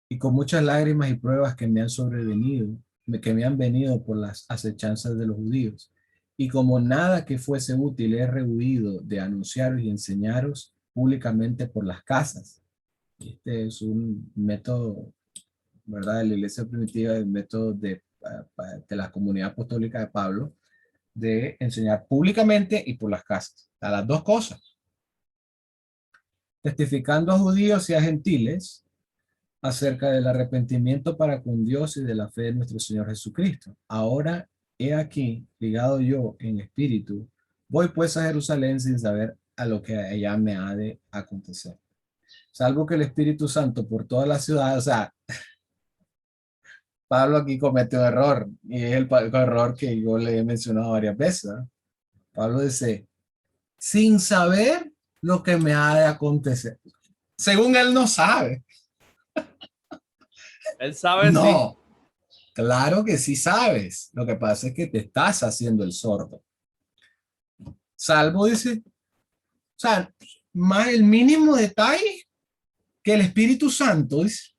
y con muchas lágrimas y pruebas que me han sobrevenido, que me han venido por las acechanzas de los judíos. Y como nada que fuese útil he rehuido de anunciaros y enseñaros públicamente por las casas. Este es un método, ¿verdad? De la iglesia primitiva, el método de la comunidad apostólica de Pablo, de enseñar públicamente y por las casas. A las dos cosas. Testificando a judíos y a gentiles acerca del arrepentimiento para con Dios y de la fe de nuestro Señor Jesucristo. Ahora he aquí, ligado yo en espíritu, voy pues a Jerusalén sin saber a lo que allá me ha de acontecer. Salvo que el Espíritu Santo por toda la ciudad, o sea, Pablo aquí cometió un error, y es el error que yo le he mencionado varias veces, ¿no? Pablo dice, sin saber lo que me ha de acontecer. Según él no sabe. Él sabe sí. No, claro que sí sabes. Lo que pasa es que te estás haciendo el sordo. Salvo dice, o sea, más el mínimo detalle que el Espíritu Santo dice,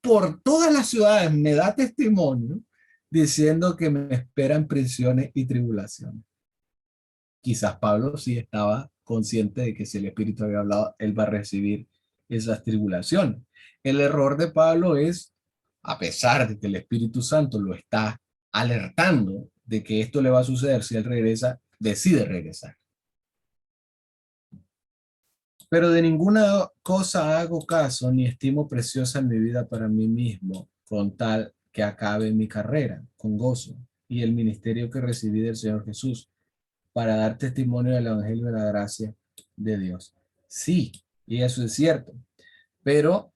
por todas las ciudades me da testimonio diciendo que me esperan prisiones y tribulaciones. Quizás Pablo sí estaba consciente de que si el Espíritu había hablado, él va a recibir esas tribulaciones. El error de Pablo es, a pesar de que el Espíritu Santo lo está alertando de que esto le va a suceder si él regresa, decide regresar. Pero de ninguna cosa hago caso ni estimo preciosa mi vida para mí mismo, con tal que acabe mi carrera con gozo y el ministerio que recibí del Señor Jesús para dar testimonio del Evangelio de la gracia de Dios. Sí, y eso es cierto, pero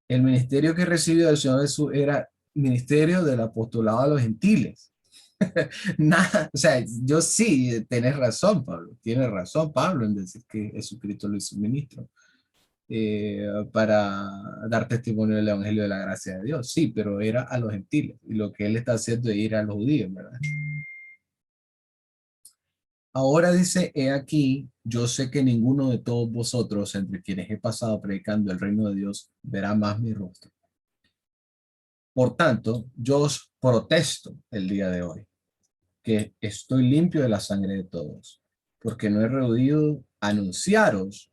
el ministerio que recibió del Señor Jesús era ministerio del apostolado a los gentiles. Nada, o sea, yo sí, tienes razón, Pablo, en decir que Jesucristo lo hizo ministro para dar testimonio del Evangelio de la gracia de Dios. Sí, pero era a los gentiles, y lo que él está haciendo es ir a los judíos, ¿verdad? Ahora dice, he aquí, yo sé que ninguno de todos vosotros, entre quienes he pasado predicando el reino de Dios, verá más mi rostro. Por tanto, yo os protesto el día de hoy, que estoy limpio de la sangre de todos, porque no he rehuido anunciaros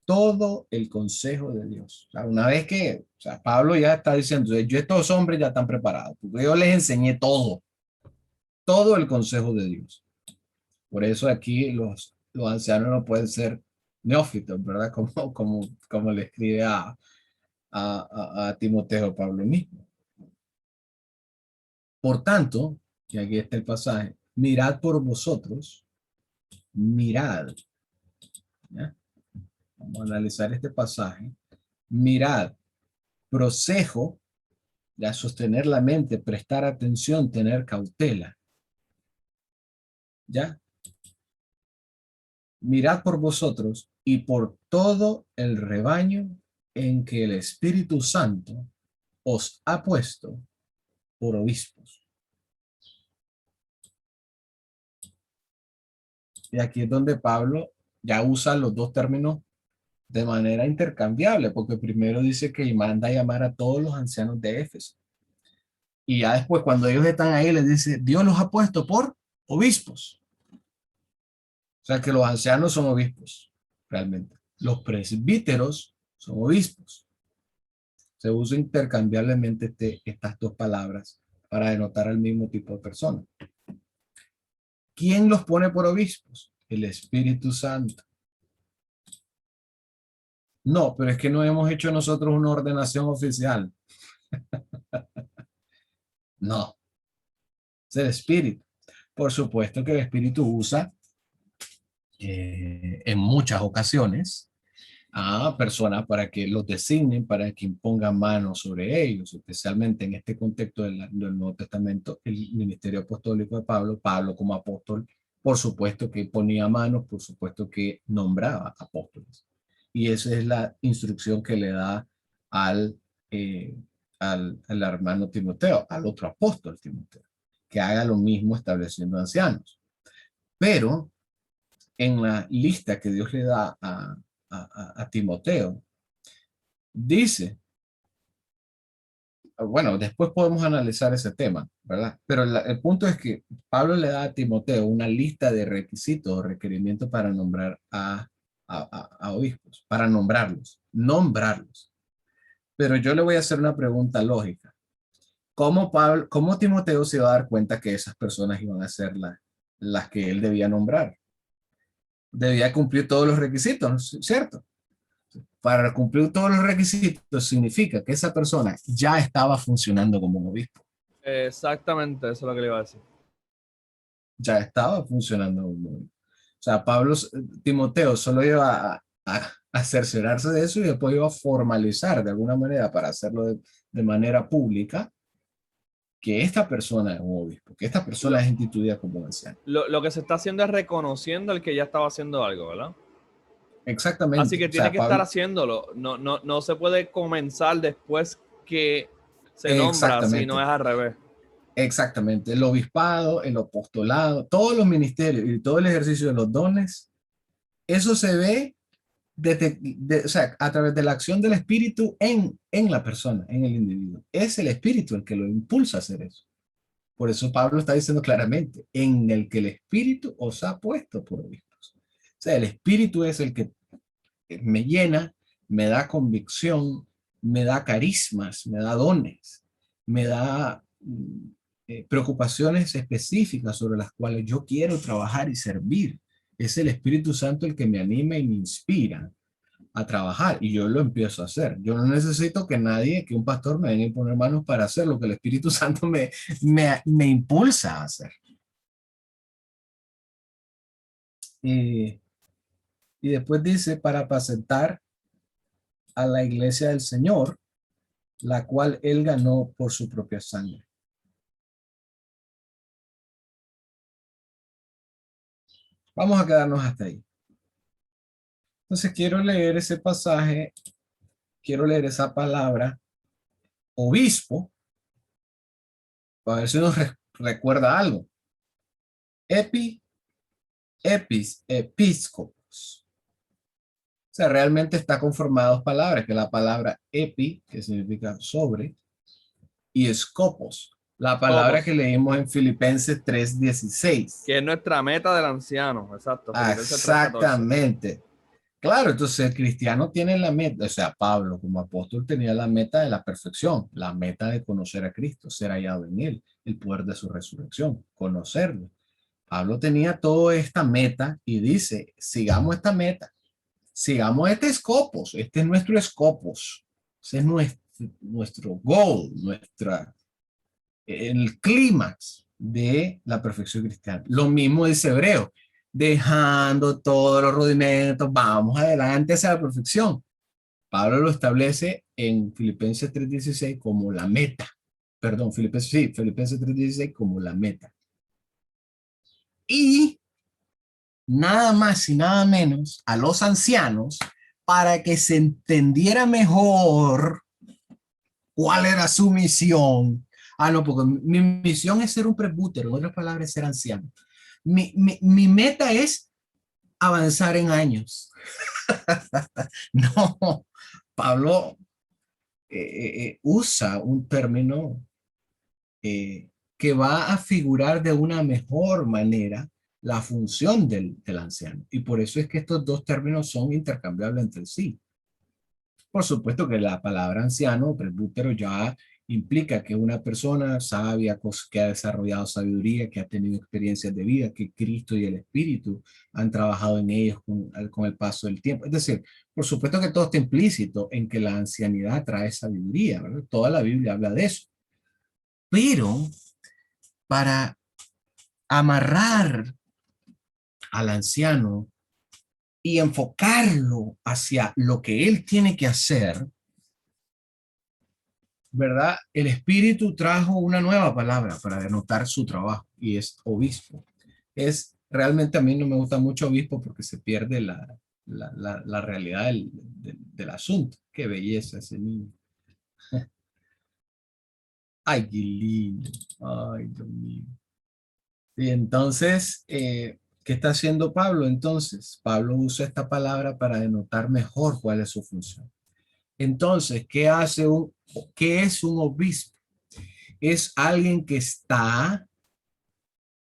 todo el consejo de Dios. O sea, una vez que, o sea, Pablo ya está diciendo, yo estos hombres ya están preparados, porque yo les enseñé todo el consejo de Dios. Por eso aquí los ancianos no pueden ser neófitos, ¿verdad? Como le escribe a Timoteo Pablo mismo. Por tanto, y aquí está el pasaje, mirad por vosotros, mirad, ¿ya? Vamos a analizar este pasaje. Mirad, prosejo, ya sostener la mente, prestar atención, tener cautela, ¿ya? Mirad por vosotros y por todo el rebaño en que el Espíritu Santo os ha puesto por obispos. Y aquí es donde Pablo ya usa los dos términos de manera intercambiable, porque primero dice que manda a llamar a todos los ancianos de Éfeso. Y ya después, cuando ellos están ahí, les dice, Dios los ha puesto por obispos. O sea que los ancianos son obispos, realmente. Los presbíteros son obispos. Se usa intercambiablemente estas dos palabras para denotar al mismo tipo de persona. ¿Quién los pone por obispos? El Espíritu Santo. No, pero es que no hemos hecho nosotros una ordenación oficial. No, es el Espíritu. Por supuesto que el Espíritu usa en muchas ocasiones a personas para que los designen, para que impongan manos sobre ellos, especialmente en este contexto del Nuevo Testamento, el ministerio apostólico de Pablo, Pablo como apóstol, por supuesto que ponía manos, por supuesto que nombraba apóstoles. Y esa es la instrucción que le da al, eh, al hermano Timoteo, al otro apóstol Timoteo, que haga lo mismo estableciendo ancianos. Pero en la lista que Dios le da a Timoteo, dice, bueno, después podemos analizar ese tema, ¿verdad? Pero el punto es que Pablo le da a Timoteo una lista de requisitos o requerimientos para nombrar a obispos, para nombrarlos. Pero yo le voy a hacer una pregunta lógica. ¿Cómo Timoteo se va a dar cuenta que esas personas iban a ser las que él debía nombrar? Debía cumplir todos los requisitos, ¿cierto? Para cumplir todos los requisitos significa que esa persona ya estaba funcionando como un obispo. Exactamente, eso es lo que le iba a decir. Ya estaba funcionando como un obispo. O sea, Timoteo solo iba a cerciorarse de eso y después iba a formalizar de alguna manera para hacerlo de manera pública que esta persona es un obispo, que esta persona es instituida como un anciano. Lo que se está haciendo es reconociendo al que ya estaba haciendo algo, ¿verdad? Así Exactamente. que O tiene sea, que estar Pablo, haciéndolo. No se puede comenzar después que se nombra, si no es exactamente. al revés. Exactamente, el obispado, el apostolado, todos los ministerios y todo el ejercicio de los dones, eso se ve o sea, a través de la acción del Espíritu en la persona, en el individuo. Es el Espíritu el que lo impulsa a hacer eso. Por eso Pablo está diciendo claramente, en el que el Espíritu os ha puesto por obispos. O sea, el Espíritu es el que me llena, me da convicción, me da carismas, me da dones, me da preocupaciones específicas sobre las cuales yo quiero trabajar y servir. Es el Espíritu Santo el que me anima y me inspira a trabajar y yo lo empiezo a hacer. Yo no necesito que nadie, que un pastor me venga a poner manos para hacer lo que el Espíritu Santo me impulsa a hacer. Y, y después dice, para apacentar a la iglesia del Señor, la cual él ganó por su propia sangre. Vamos a quedarnos hasta ahí. Entonces quiero leer ese pasaje, quiero leer esa palabra, obispo, para ver si nos recuerda algo. Epi episcopos. O sea, realmente está conformado dos palabras, que la palabra epi, que significa sobre, y scopos, la palabra que Scopus, leímos en Filipenses 3:16. que es nuestra meta del anciano. Exacto, Filipenses 3:14. Exactamente. Claro, entonces el cristiano tiene la meta, o sea, Pablo como apóstol tenía la meta de la perfección, la meta de conocer a Cristo, ser hallado en él, el poder de su resurrección, conocerlo. Pablo tenía toda esta meta y dice, sigamos esta meta, sigamos este escopos, este es nuestro escopos, ese es nuestro goal, el clímax de la perfección cristiana. Lo mismo dice Hebreo, dejando todos los rudimentos, vamos adelante hacia la perfección. Pablo lo establece en Filipenses 3:16 como la meta. Perdón, Filipenses 3:16 como la meta. Y nada más y nada menos a los ancianos para que se entendiera mejor cuál era su misión. Ah, no, porque mi misión es ser un presbítero, en otras palabras, ser anciano. Mi meta es avanzar en años. No, Pablo usa un término que va a figurar de una mejor manera la función del anciano. Y por eso es que estos dos términos son intercambiables entre sí. Por supuesto que la palabra anciano, presbítero, ya implica que una persona sabia, que ha desarrollado sabiduría, que ha tenido experiencias de vida, que Cristo y el Espíritu han trabajado en ellos con el paso del tiempo. Es decir, por supuesto que todo está implícito en que la ancianidad trae sabiduría, ¿verdad? Toda la Biblia habla de eso. Pero para amarrar al anciano y enfocarlo hacia lo que él tiene que hacer, ¿verdad? El Espíritu trajo una nueva palabra para denotar su trabajo y es obispo. Realmente a mí no me gusta mucho obispo porque se pierde la realidad del asunto. Qué belleza ese niño. Ay, qué lindo. Ay, Dios mío. Y entonces, ¿qué está haciendo Pablo? Entonces, Pablo usa esta palabra para denotar mejor cuál es su función. Entonces, ¿qué es un obispo? Es alguien que está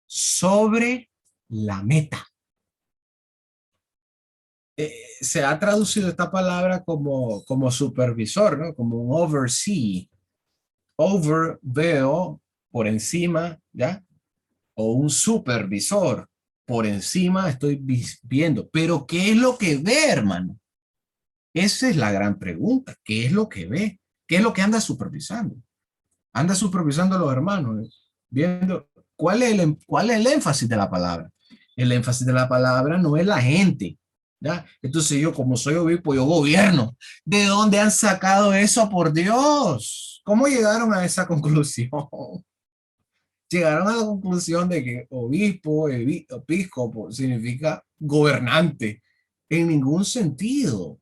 sobre la meta. Se ha traducido esta palabra como supervisor, ¿no? Como un oversee. Over, veo, por encima, ¿ya? O un supervisor. Por encima estoy viendo. Pero ¿qué es lo que ve, hermano? Esa es la gran pregunta. ¿Qué es lo que ve? ¿Qué es lo que anda supervisando? Anda supervisando a los hermanos, viendo cuál es el énfasis de la palabra. El énfasis de la palabra no es la gente, ¿ya? Entonces yo, como soy obispo, yo gobierno. ¿De dónde han sacado eso, por Dios? ¿Cómo llegaron a esa conclusión? Llegaron a la conclusión de que obispo, episcopo, significa gobernante. En ningún sentido.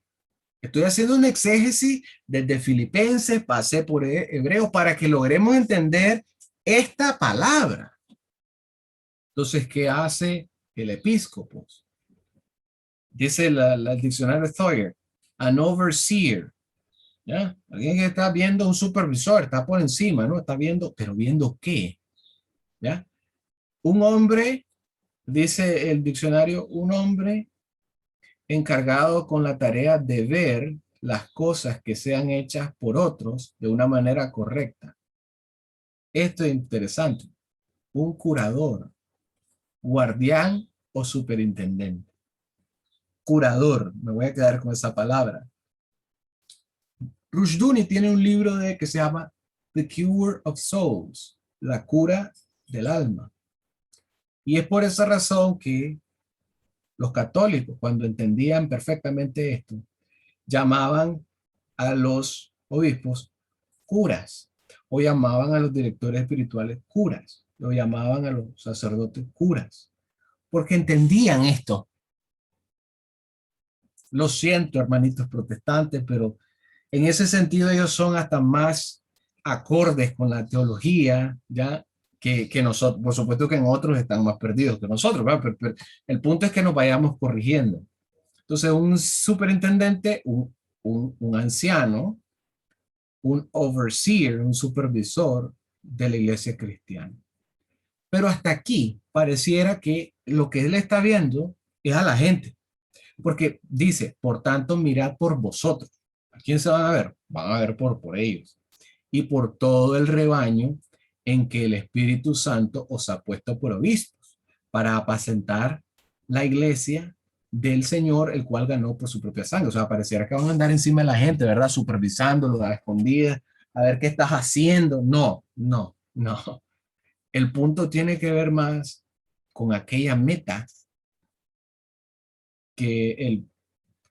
Estoy haciendo un exégesis desde Filipenses, pasé por Hebreos para que logremos entender esta palabra. Entonces, ¿qué hace el episcopo? Dice el diccionario Thoyer, an overseer, ¿ya? Alguien que está viendo un supervisor, está por encima, ¿no? Está viendo, pero ¿viendo qué? ¿Ya? Un hombre, dice el diccionario, un hombre encargado con la tarea de ver las cosas que sean hechas por otros de una manera correcta. Esto es interesante. Un curador, guardián o superintendente. Curador, me voy a quedar con esa palabra. Rushduni tiene un libro que se llama The Cure of Souls, la cura del alma. Y es por esa razón que los católicos, cuando entendían perfectamente esto, llamaban a los obispos curas, o llamaban a los directores espirituales curas, o llamaban a los sacerdotes curas, porque entendían esto. Lo siento, hermanitos protestantes, pero en ese sentido ellos son hasta más acordes con la teología, ¿ya? que nosotros, por supuesto que en otros están más perdidos que nosotros, ¿verdad? Pero el punto es que nos vayamos corrigiendo. Entonces, un superintendente, un anciano, un overseer, un supervisor de la iglesia cristiana. Pero hasta aquí pareciera que lo que él está viendo es a la gente, porque dice, por tanto, mirad por vosotros. ¿A quién se van a ver? Van a ver por ellos y por todo el rebaño en que el Espíritu Santo os ha puesto por obispos para apacentar la iglesia del Señor, el cual ganó por su propia sangre. O sea, pareciera que van a andar encima de la gente, ¿verdad? Supervisándolo a escondidas, a ver qué estás haciendo. No, no, no. El punto tiene que ver más con aquella meta que el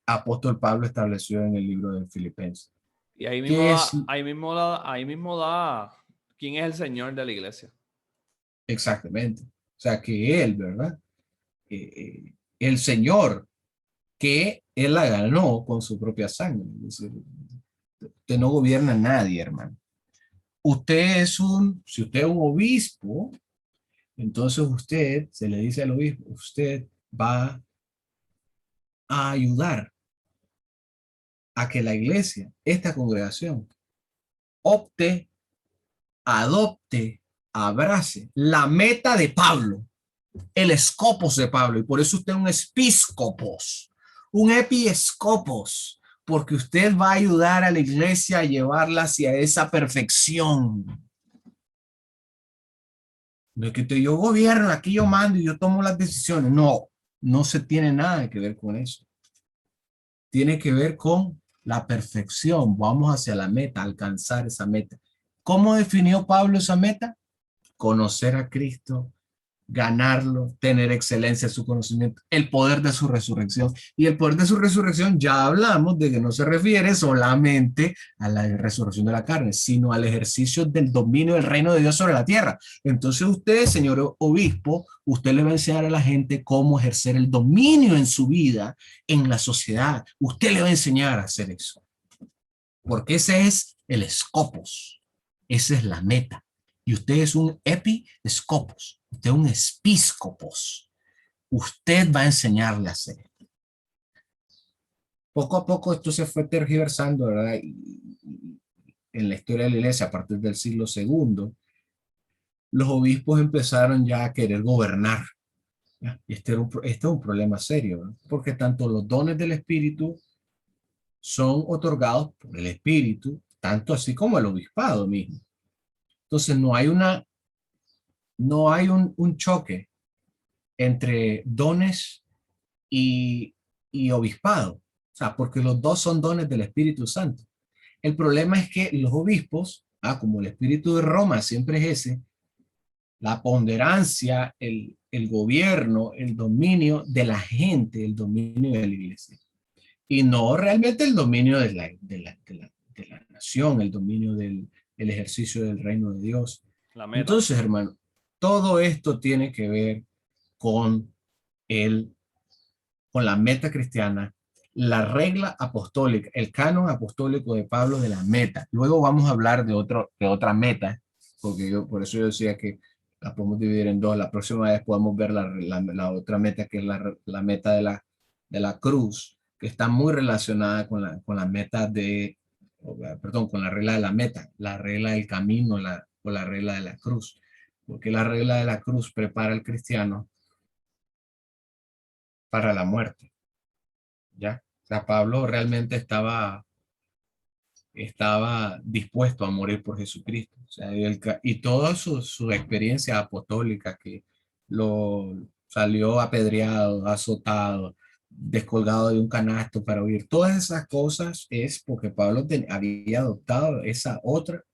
apóstol Pablo estableció en el libro de Filipenses. Y ahí mismo ¿Qué es da, ahí mismo da quién es el Señor de la iglesia. exactamente? O sea, que él, ¿verdad? El Señor, que él la ganó con su propia sangre. Es decir, usted no gobierna a nadie, hermano. Si usted es un obispo, entonces usted, se le dice al obispo, usted va a ayudar a que la iglesia, esta congregación, opte, adopte, abrace la meta de Pablo, el escopos de Pablo, y por eso usted es un episcopos, un episcopos, porque usted va a ayudar a la iglesia a llevarla hacia esa perfección. No es que yo gobierno, aquí yo mando y yo tomo las decisiones. No, no se tiene nada que ver con eso. Tiene que ver con la perfección. Vamos hacia la meta, alcanzar esa meta. ¿Cómo definió Pablo esa meta? Conocer a Cristo, ganarlo, tener excelencia en su conocimiento, el poder de su resurrección. Y el poder de su resurrección ya hablamos de que no se refiere solamente a la resurrección de la carne, sino al ejercicio del dominio del reino de Dios sobre la tierra. Entonces usted, señor obispo, usted le va a enseñar a la gente cómo ejercer el dominio en su vida, en la sociedad. Usted le va a enseñar a hacer eso. Porque ese es el escopos. Esa es la meta. Y usted es un episcopos, usted es un episcopos. Usted va a enseñarle a hacer. Poco a poco esto se fue tergiversando, ¿verdad? En la historia de la iglesia, a partir del siglo segundo, los obispos empezaron ya a querer gobernar. ¿Ya? Y este es un problema serio, ¿verdad? Porque tanto los dones del Espíritu son otorgados por el Espíritu, tanto así como el obispado mismo. Entonces no hay un choque entre dones y, y obispado, o sea, porque los dos son dones del Espíritu Santo. El problema es que los obispos, como el espíritu de Roma siempre es ese, la ponderancia, el gobierno, el dominio de la gente, el dominio de la iglesia, y no realmente el dominio de la nación, el dominio el ejercicio del reino de Dios. La meta. Entonces, hermano, todo esto tiene que ver con el con la meta cristiana, la regla apostólica, el canon apostólico de Pablo de la meta. Luego vamos a hablar de otra meta, porque por eso yo decía que la podemos dividir en dos. La próxima vez podemos ver la otra meta, que es la meta de la cruz, que está muy relacionada con la meta perdón, con la regla de la meta, la regla del camino o la regla de la cruz, porque la regla de la cruz prepara al cristiano para la muerte. ¿Ya? O sea, Pablo realmente estaba dispuesto a morir por Jesucristo. O sea, y toda su experiencia apostólica que lo salió apedreado, azotado, descolgado de un canasto para huir. Todas esas cosas es porque Pablo había adoptado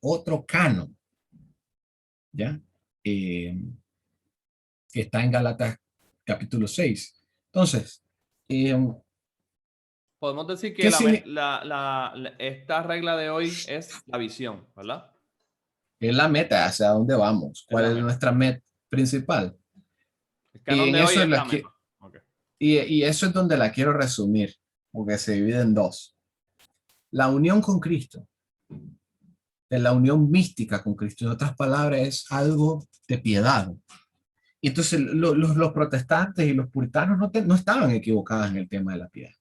otro canon, ¿ya? Eh, que está en Gálatas capítulo 6. Entonces, eh, Podemos decir que ¿qué significa? esta regla de hoy es la visión, ¿verdad? Es la meta, hacia dónde vamos, Es cuál la es meta. nuestra meta principal. El Y canon en de hoy eso es es la meta. Ok. y eso es donde la quiero resumir, porque se divide en dos. La unión con Cristo de la unión mística con Cristo. En otras palabras, es algo de piedad. Y entonces los protestantes y los puritanos no estaban equivocados en el tema de la piedad.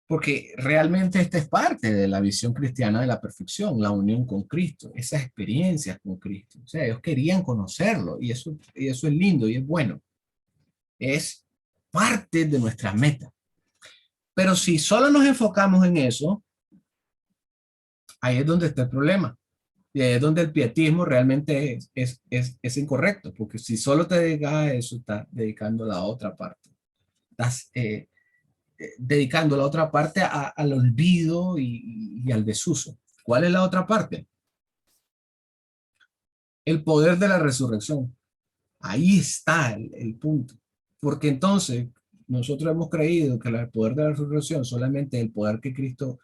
Porque realmente esta es parte de la visión cristiana de la perfección, la unión con Cristo, esas experiencias con Cristo. O sea, ellos querían conocerlo y eso es lindo y es bueno. Es parte de nuestra meta. Pero si solo nos enfocamos en eso, ahí es donde está el problema. Y ahí es donde el pietismo realmente es incorrecto, porque si solo te dedicas a eso, estás dedicando la otra parte. Estás dedicando la otra parte al olvido y al desuso. ¿Cuál es la otra parte? El poder de la resurrección. Ahí está el punto. Porque entonces nosotros hemos creído que el poder de la resurrección solamente el poder que Cristo,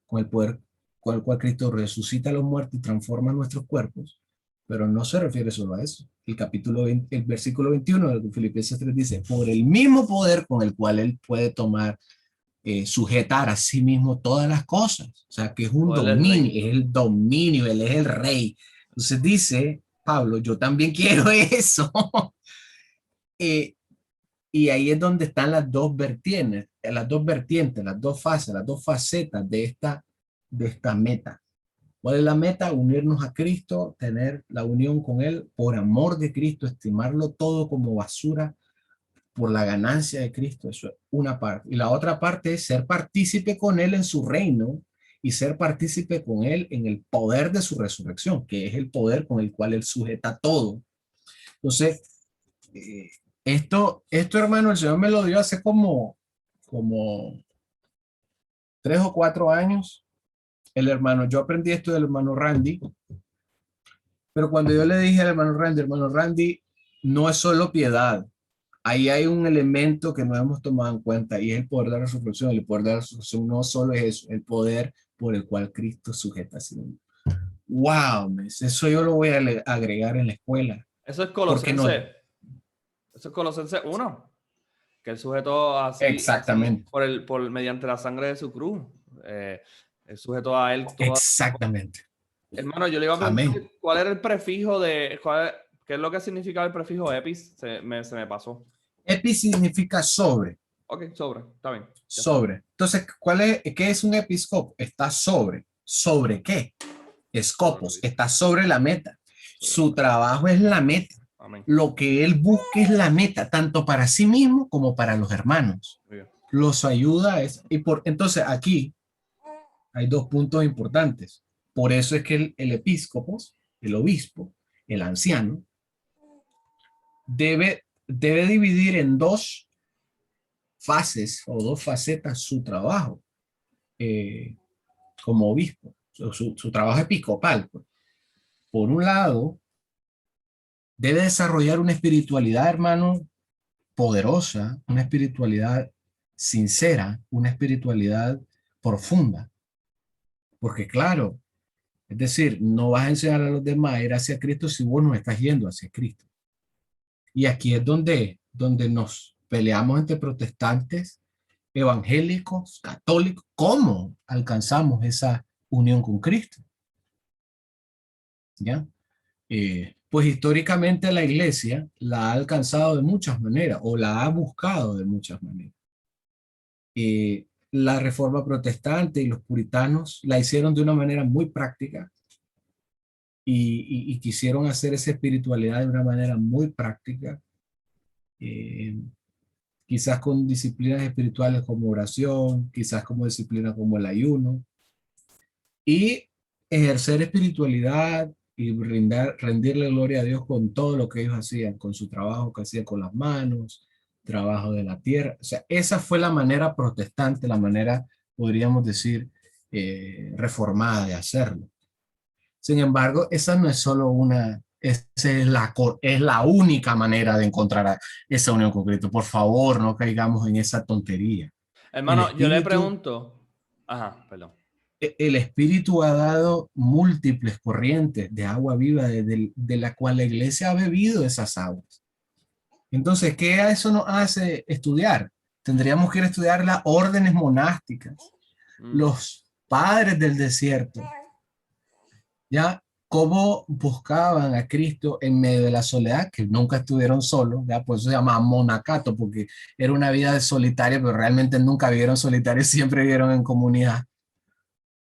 con el poder con el cual Cristo resucita a los muertos y transforma nuestros cuerpos, pero no se refiere solo a eso. El versículo 21 de Filipenses 3 dice, por el mismo poder con el cual Él puede tomar, sujetar a sí mismo todas las cosas. O sea, que es un O él es dominio, rey. es el dominio, Él es el rey. Entonces dice Pablo, yo también quiero eso. eh, y ahí es donde están las dos vertientes, las dos fases, las dos facetas de esta meta. ¿Cuál es la meta? Unirnos a Cristo, tener la unión con Él por amor de Cristo, estimarlo todo como basura por la ganancia de Cristo. Eso es una parte. Y la otra parte es ser partícipe con Él en su reino y ser partícipe con Él en el poder de su resurrección, que es el poder con el cual Él sujeta todo. Entonces, eh, hermano, el Señor me lo dio hace como 3 o 4 años. Yo aprendí esto del hermano Randy, pero cuando yo le dije al hermano Randy, no es solo piedad. Ahí hay un elemento que no hemos tomado en cuenta y es el poder de la resurrección. El poder de la resurrección no solo es eso, el poder por el cual Cristo sujeta a sí mismo. Wow, eso yo lo voy a agregar en la escuela. Eso es Porque no, Colosenses 1, que él sujetó así exactamente, mediante la sangre de su cruz. Él sujetó a él toda. exactamente. Hermano, yo le iba a preguntar Amén. cuál era el prefijo qué es lo que significaba el prefijo epis. Se me pasó. Epi significa sobre. Ok, está bien. Sobre. Entonces, ¿qué es un episcopo? Está sobre. ¿Sobre qué? Escopos. Está sobre la meta. Su trabajo es la meta. Amén. Lo que él busca es la meta, tanto para sí mismo como para los hermanos. Los ayuda. Entonces, aquí hay dos puntos importantes. Por eso es que el episcopo, el obispo, el anciano, debe dividir en dos fases o dos facetas su trabajo como obispo, su trabajo episcopal. Pues. Por un lado, debe desarrollar una espiritualidad, hermano, poderosa, una espiritualidad sincera, una espiritualidad profunda. Porque claro, es decir, no vas a enseñar a los demás a ir hacia Cristo si vos no estás yendo hacia Cristo. Y aquí es donde nos peleamos entre protestantes, evangélicos, católicos. ¿Cómo alcanzamos esa unión con Cristo? ¿Ya? Pues históricamente la iglesia la ha alcanzado de muchas maneras o la ha buscado de muchas maneras. La reforma protestante y los puritanos la hicieron de una manera muy práctica y quisieron hacer esa espiritualidad de una manera muy práctica, quizás con disciplinas espirituales como oración, quizás como disciplina como el ayuno, y ejercer espiritualidad y rendirle gloria a Dios con todo lo que ellos hacían, con su trabajo que hacían con las manos, trabajo de la tierra. O sea, esa fue la manera protestante, la manera, podríamos decir, reformada de hacerlo. Sin embargo, esa no es solo esa es la única manera de encontrar esa unión con Cristo. Por favor, no caigamos en esa tontería. Hermano, yo le pregunto. Ajá, perdón. El Espíritu ha dado múltiples corrientes de agua viva de la cual la iglesia ha bebido esas aguas. Entonces, ¿qué a eso nos hace estudiar? Tendríamos que ir a estudiar las órdenes monásticas, los padres del desierto, ¿ya? Cómo buscaban a Cristo en medio de la soledad, que nunca estuvieron solos, ¿ya? Por eso se llama monacato, porque era una vida de solitario, pero realmente nunca vivieron solitarios, siempre vivieron en comunidad,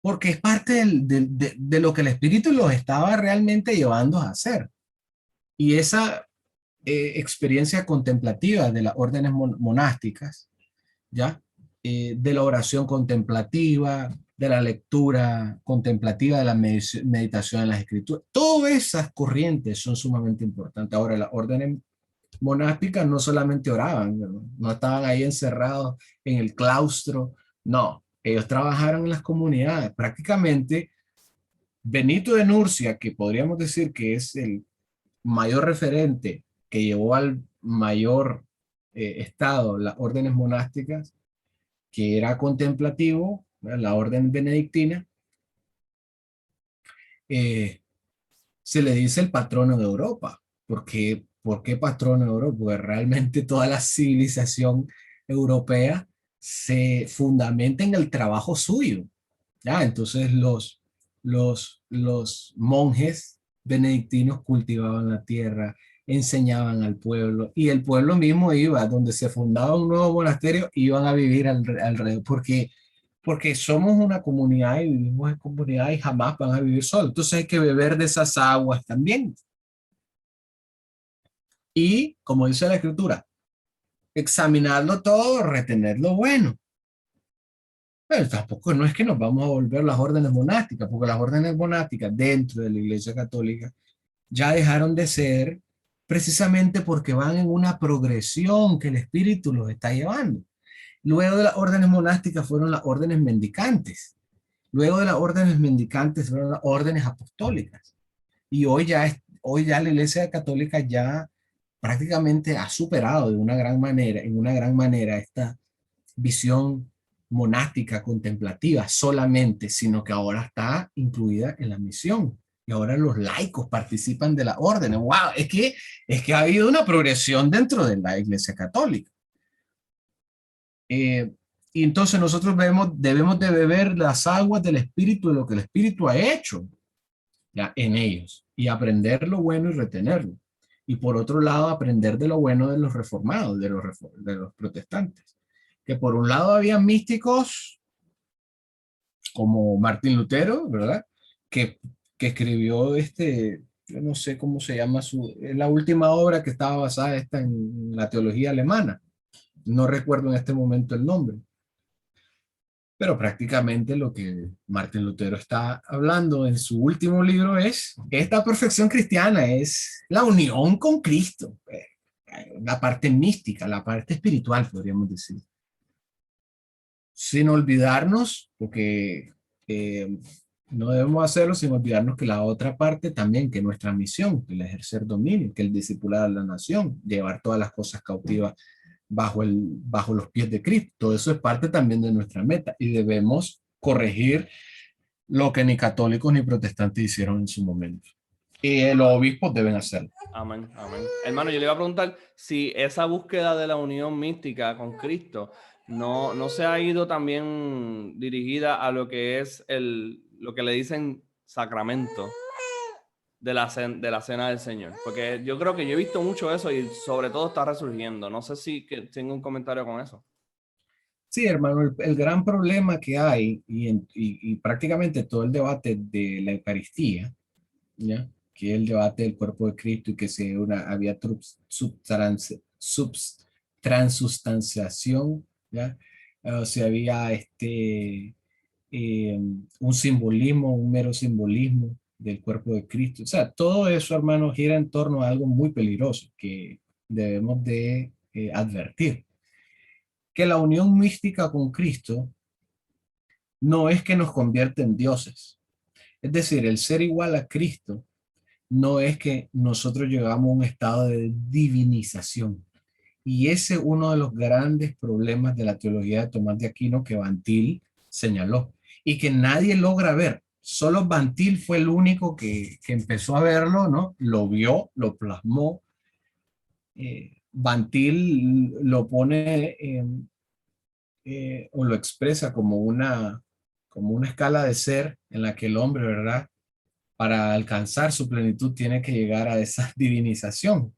porque es parte de lo que el Espíritu los estaba realmente llevando a hacer. Y esa experiencia contemplativa de las órdenes monásticas, ¿ya? De la oración contemplativa, de la lectura contemplativa, de la meditación en las escrituras. Todas esas corrientes son sumamente importantes. Ahora, las órdenes monásticas no solamente oraban, no estaban ahí encerrados en el claustro, no, ellos trabajaron en las comunidades. Prácticamente, Benito de Nurcia, que podríamos decir que es el mayor referente que llevó al mayor estado las órdenes monásticas, que era contemplativo, ¿verdad? La orden benedictina, eh, se le dice el patrono de Europa. ¿Por qué patrono de Europa? Porque realmente toda la civilización europea se fundamenta en el trabajo suyo. ¿Ya? Entonces los monjes benedictinos cultivaban la tierra, enseñaban al pueblo y el pueblo mismo iba, donde se fundaba un nuevo monasterio, iban a vivir alrededor, porque somos una comunidad y vivimos en comunidad y jamás van a vivir solos. Entonces hay que beber de esas aguas también. Y, como dice la escritura, examinarlo todo, retener lo bueno. Pero tampoco no es que nos vamos a volver las órdenes monásticas, porque las órdenes monásticas dentro de la Iglesia Católica ya dejaron de ser precisamente porque van en una progresión que el Espíritu los está llevando. Luego de las órdenes monásticas fueron las órdenes mendicantes. Luego de las órdenes mendicantes fueron las órdenes apostólicas. Y hoy ya la Iglesia Católica ya prácticamente ha superado de una gran manera, en una gran manera esta visión monástica, contemplativa solamente, sino que ahora está incluida en la misión. Y ahora los laicos participan de la orden. ¡Wow! Es que ha habido una progresión dentro de la Iglesia Católica. Eh, y entonces nosotros debemos de beber las aguas del Espíritu, de lo que el Espíritu ha hecho ya en ellos, y aprender lo bueno y retenerlo. Y por otro lado, aprender de lo bueno de los reformados, de los protestantes. Que por un lado había místicos como Martín Lutero, ¿verdad? Que, que escribió yo no sé cómo se llama la última obra que estaba basada esta en la teología alemana. No recuerdo en este momento el nombre, pero prácticamente lo que Martín Lutero está hablando en su último libro es esta perfección cristiana, es la unión con Cristo, la parte mística, la parte espiritual, podríamos decir. Sin olvidarnos, porque eh, no debemos hacerlo sin olvidarnos que la otra parte también, que nuestra misión, que el ejercer dominio, que el discipular a la nación, llevar todas las cosas cautivas bajo los pies de Cristo. Todo eso es parte también de nuestra meta y debemos corregir lo que ni católicos ni protestantes hicieron en su momento. Y los obispos deben hacerlo. Amén, amén. Hermano, yo le iba a preguntar si esa búsqueda de la unión mística con Cristo no se ha ido también dirigida a lo que es lo que le dicen sacramento de de la cena del Señor. Porque yo creo que yo he visto mucho eso y sobre todo está resurgiendo. No sé si tengo un comentario con eso. Sí, hermano, el gran problema que hay y prácticamente todo el debate de la Eucaristía, ¿ya? Que es el debate del cuerpo de Cristo y que había transustanciación, ¿ya? O sea, había un simbolismo, un mero simbolismo del cuerpo de Cristo. O sea, todo eso, hermano, gira en torno a algo muy peligroso que debemos de advertir. Que la unión mística con Cristo no es que nos convierte en dioses. Es decir, el ser igual a Cristo no es que nosotros llegamos a un estado de divinización. Y ese es uno de los grandes problemas de la teología de Tomás de Aquino que Bantil señaló y que nadie logra ver. Solo Bantil fue el único que empezó a verlo, ¿no? Lo vio, lo plasmó. Bantil lo pone o lo expresa como una escala de ser en la que el hombre, ¿verdad? para alcanzar su plenitud tiene que llegar a esa divinización.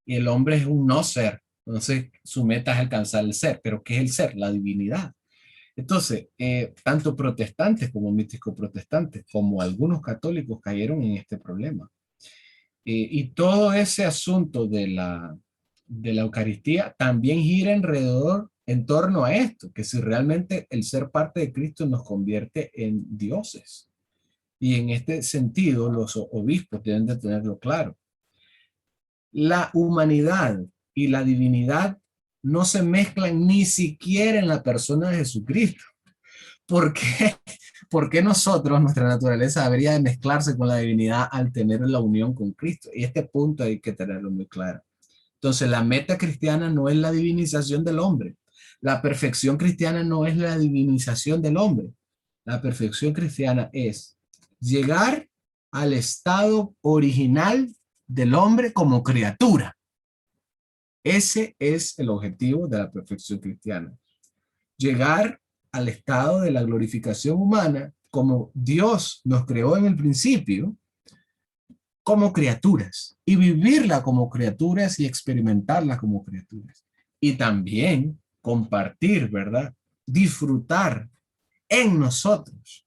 Y el hombre es un no ser. Entonces, su meta es alcanzar el ser. ¿Pero qué es el ser? La divinidad. Entonces, tanto protestantes como místicos protestantes, como algunos católicos cayeron en este problema. Y todo ese asunto de la Eucaristía también gira en torno a esto, que si realmente el ser parte de Cristo nos convierte en dioses. Y en este sentido, los obispos deben de tenerlo claro. La humanidad y la divinidad no se mezclan ni siquiera en la persona de Jesucristo. ¿Por qué? ¿Por qué nosotros, nuestra naturaleza, debería de mezclarse con la divinidad al tener la unión con Cristo? Y este punto hay que tenerlo muy claro. Entonces, la meta cristiana no es la divinización del hombre. La perfección cristiana no es la divinización del hombre. La perfección cristiana es llegar al estado original del hombre como criatura. Ese es el objetivo de la perfección cristiana. Llegar al estado de la glorificación humana como Dios nos creó en el principio, como criaturas, y vivirla como criaturas y experimentarla como criaturas. Y también compartir, ¿verdad? Disfrutar en nosotros,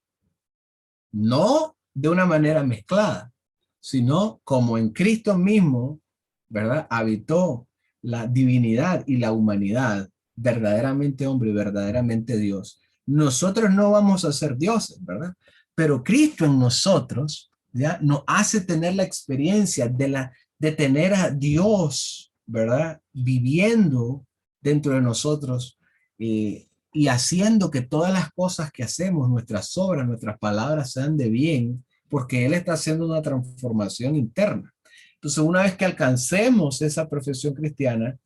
no de una manera mezclada, sino como en Cristo mismo, ¿verdad? Habitó la divinidad y la humanidad, verdaderamente hombre y verdaderamente Dios. Nosotros no vamos a ser dioses, ¿verdad? Pero Cristo en nosotros, ¿ya? Nos hace tener la experiencia de tener a Dios, ¿verdad? Viviendo dentro de nosotros y haciendo que todas las cosas que hacemos, nuestras obras, nuestras palabras sean de bien, porque Él está haciendo una transformación interna. Entonces, una vez que alcancemos esa profesión cristiana,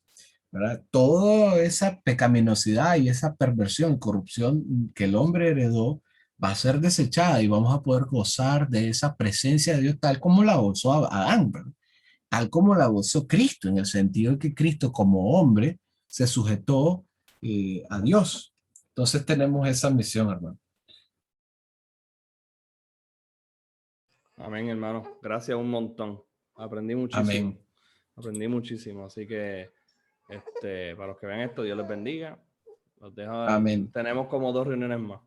¿verdad? Toda esa pecaminosidad y esa perversión, corrupción que el hombre heredó, va a ser desechada y vamos a poder gozar de esa presencia de Dios tal como la gozó Adán, ¿verdad? Tal como la gozó Cristo, en el sentido de que Cristo como hombre se sujetó a Dios. Entonces tenemos esa misión, hermano. Amén, hermano. Gracias un montón. Aprendí muchísimo. Amén. Aprendí muchísimo. Así que, para los que vean esto, Dios les bendiga. Los dejo. Amén. Tenemos como 2 reuniones más.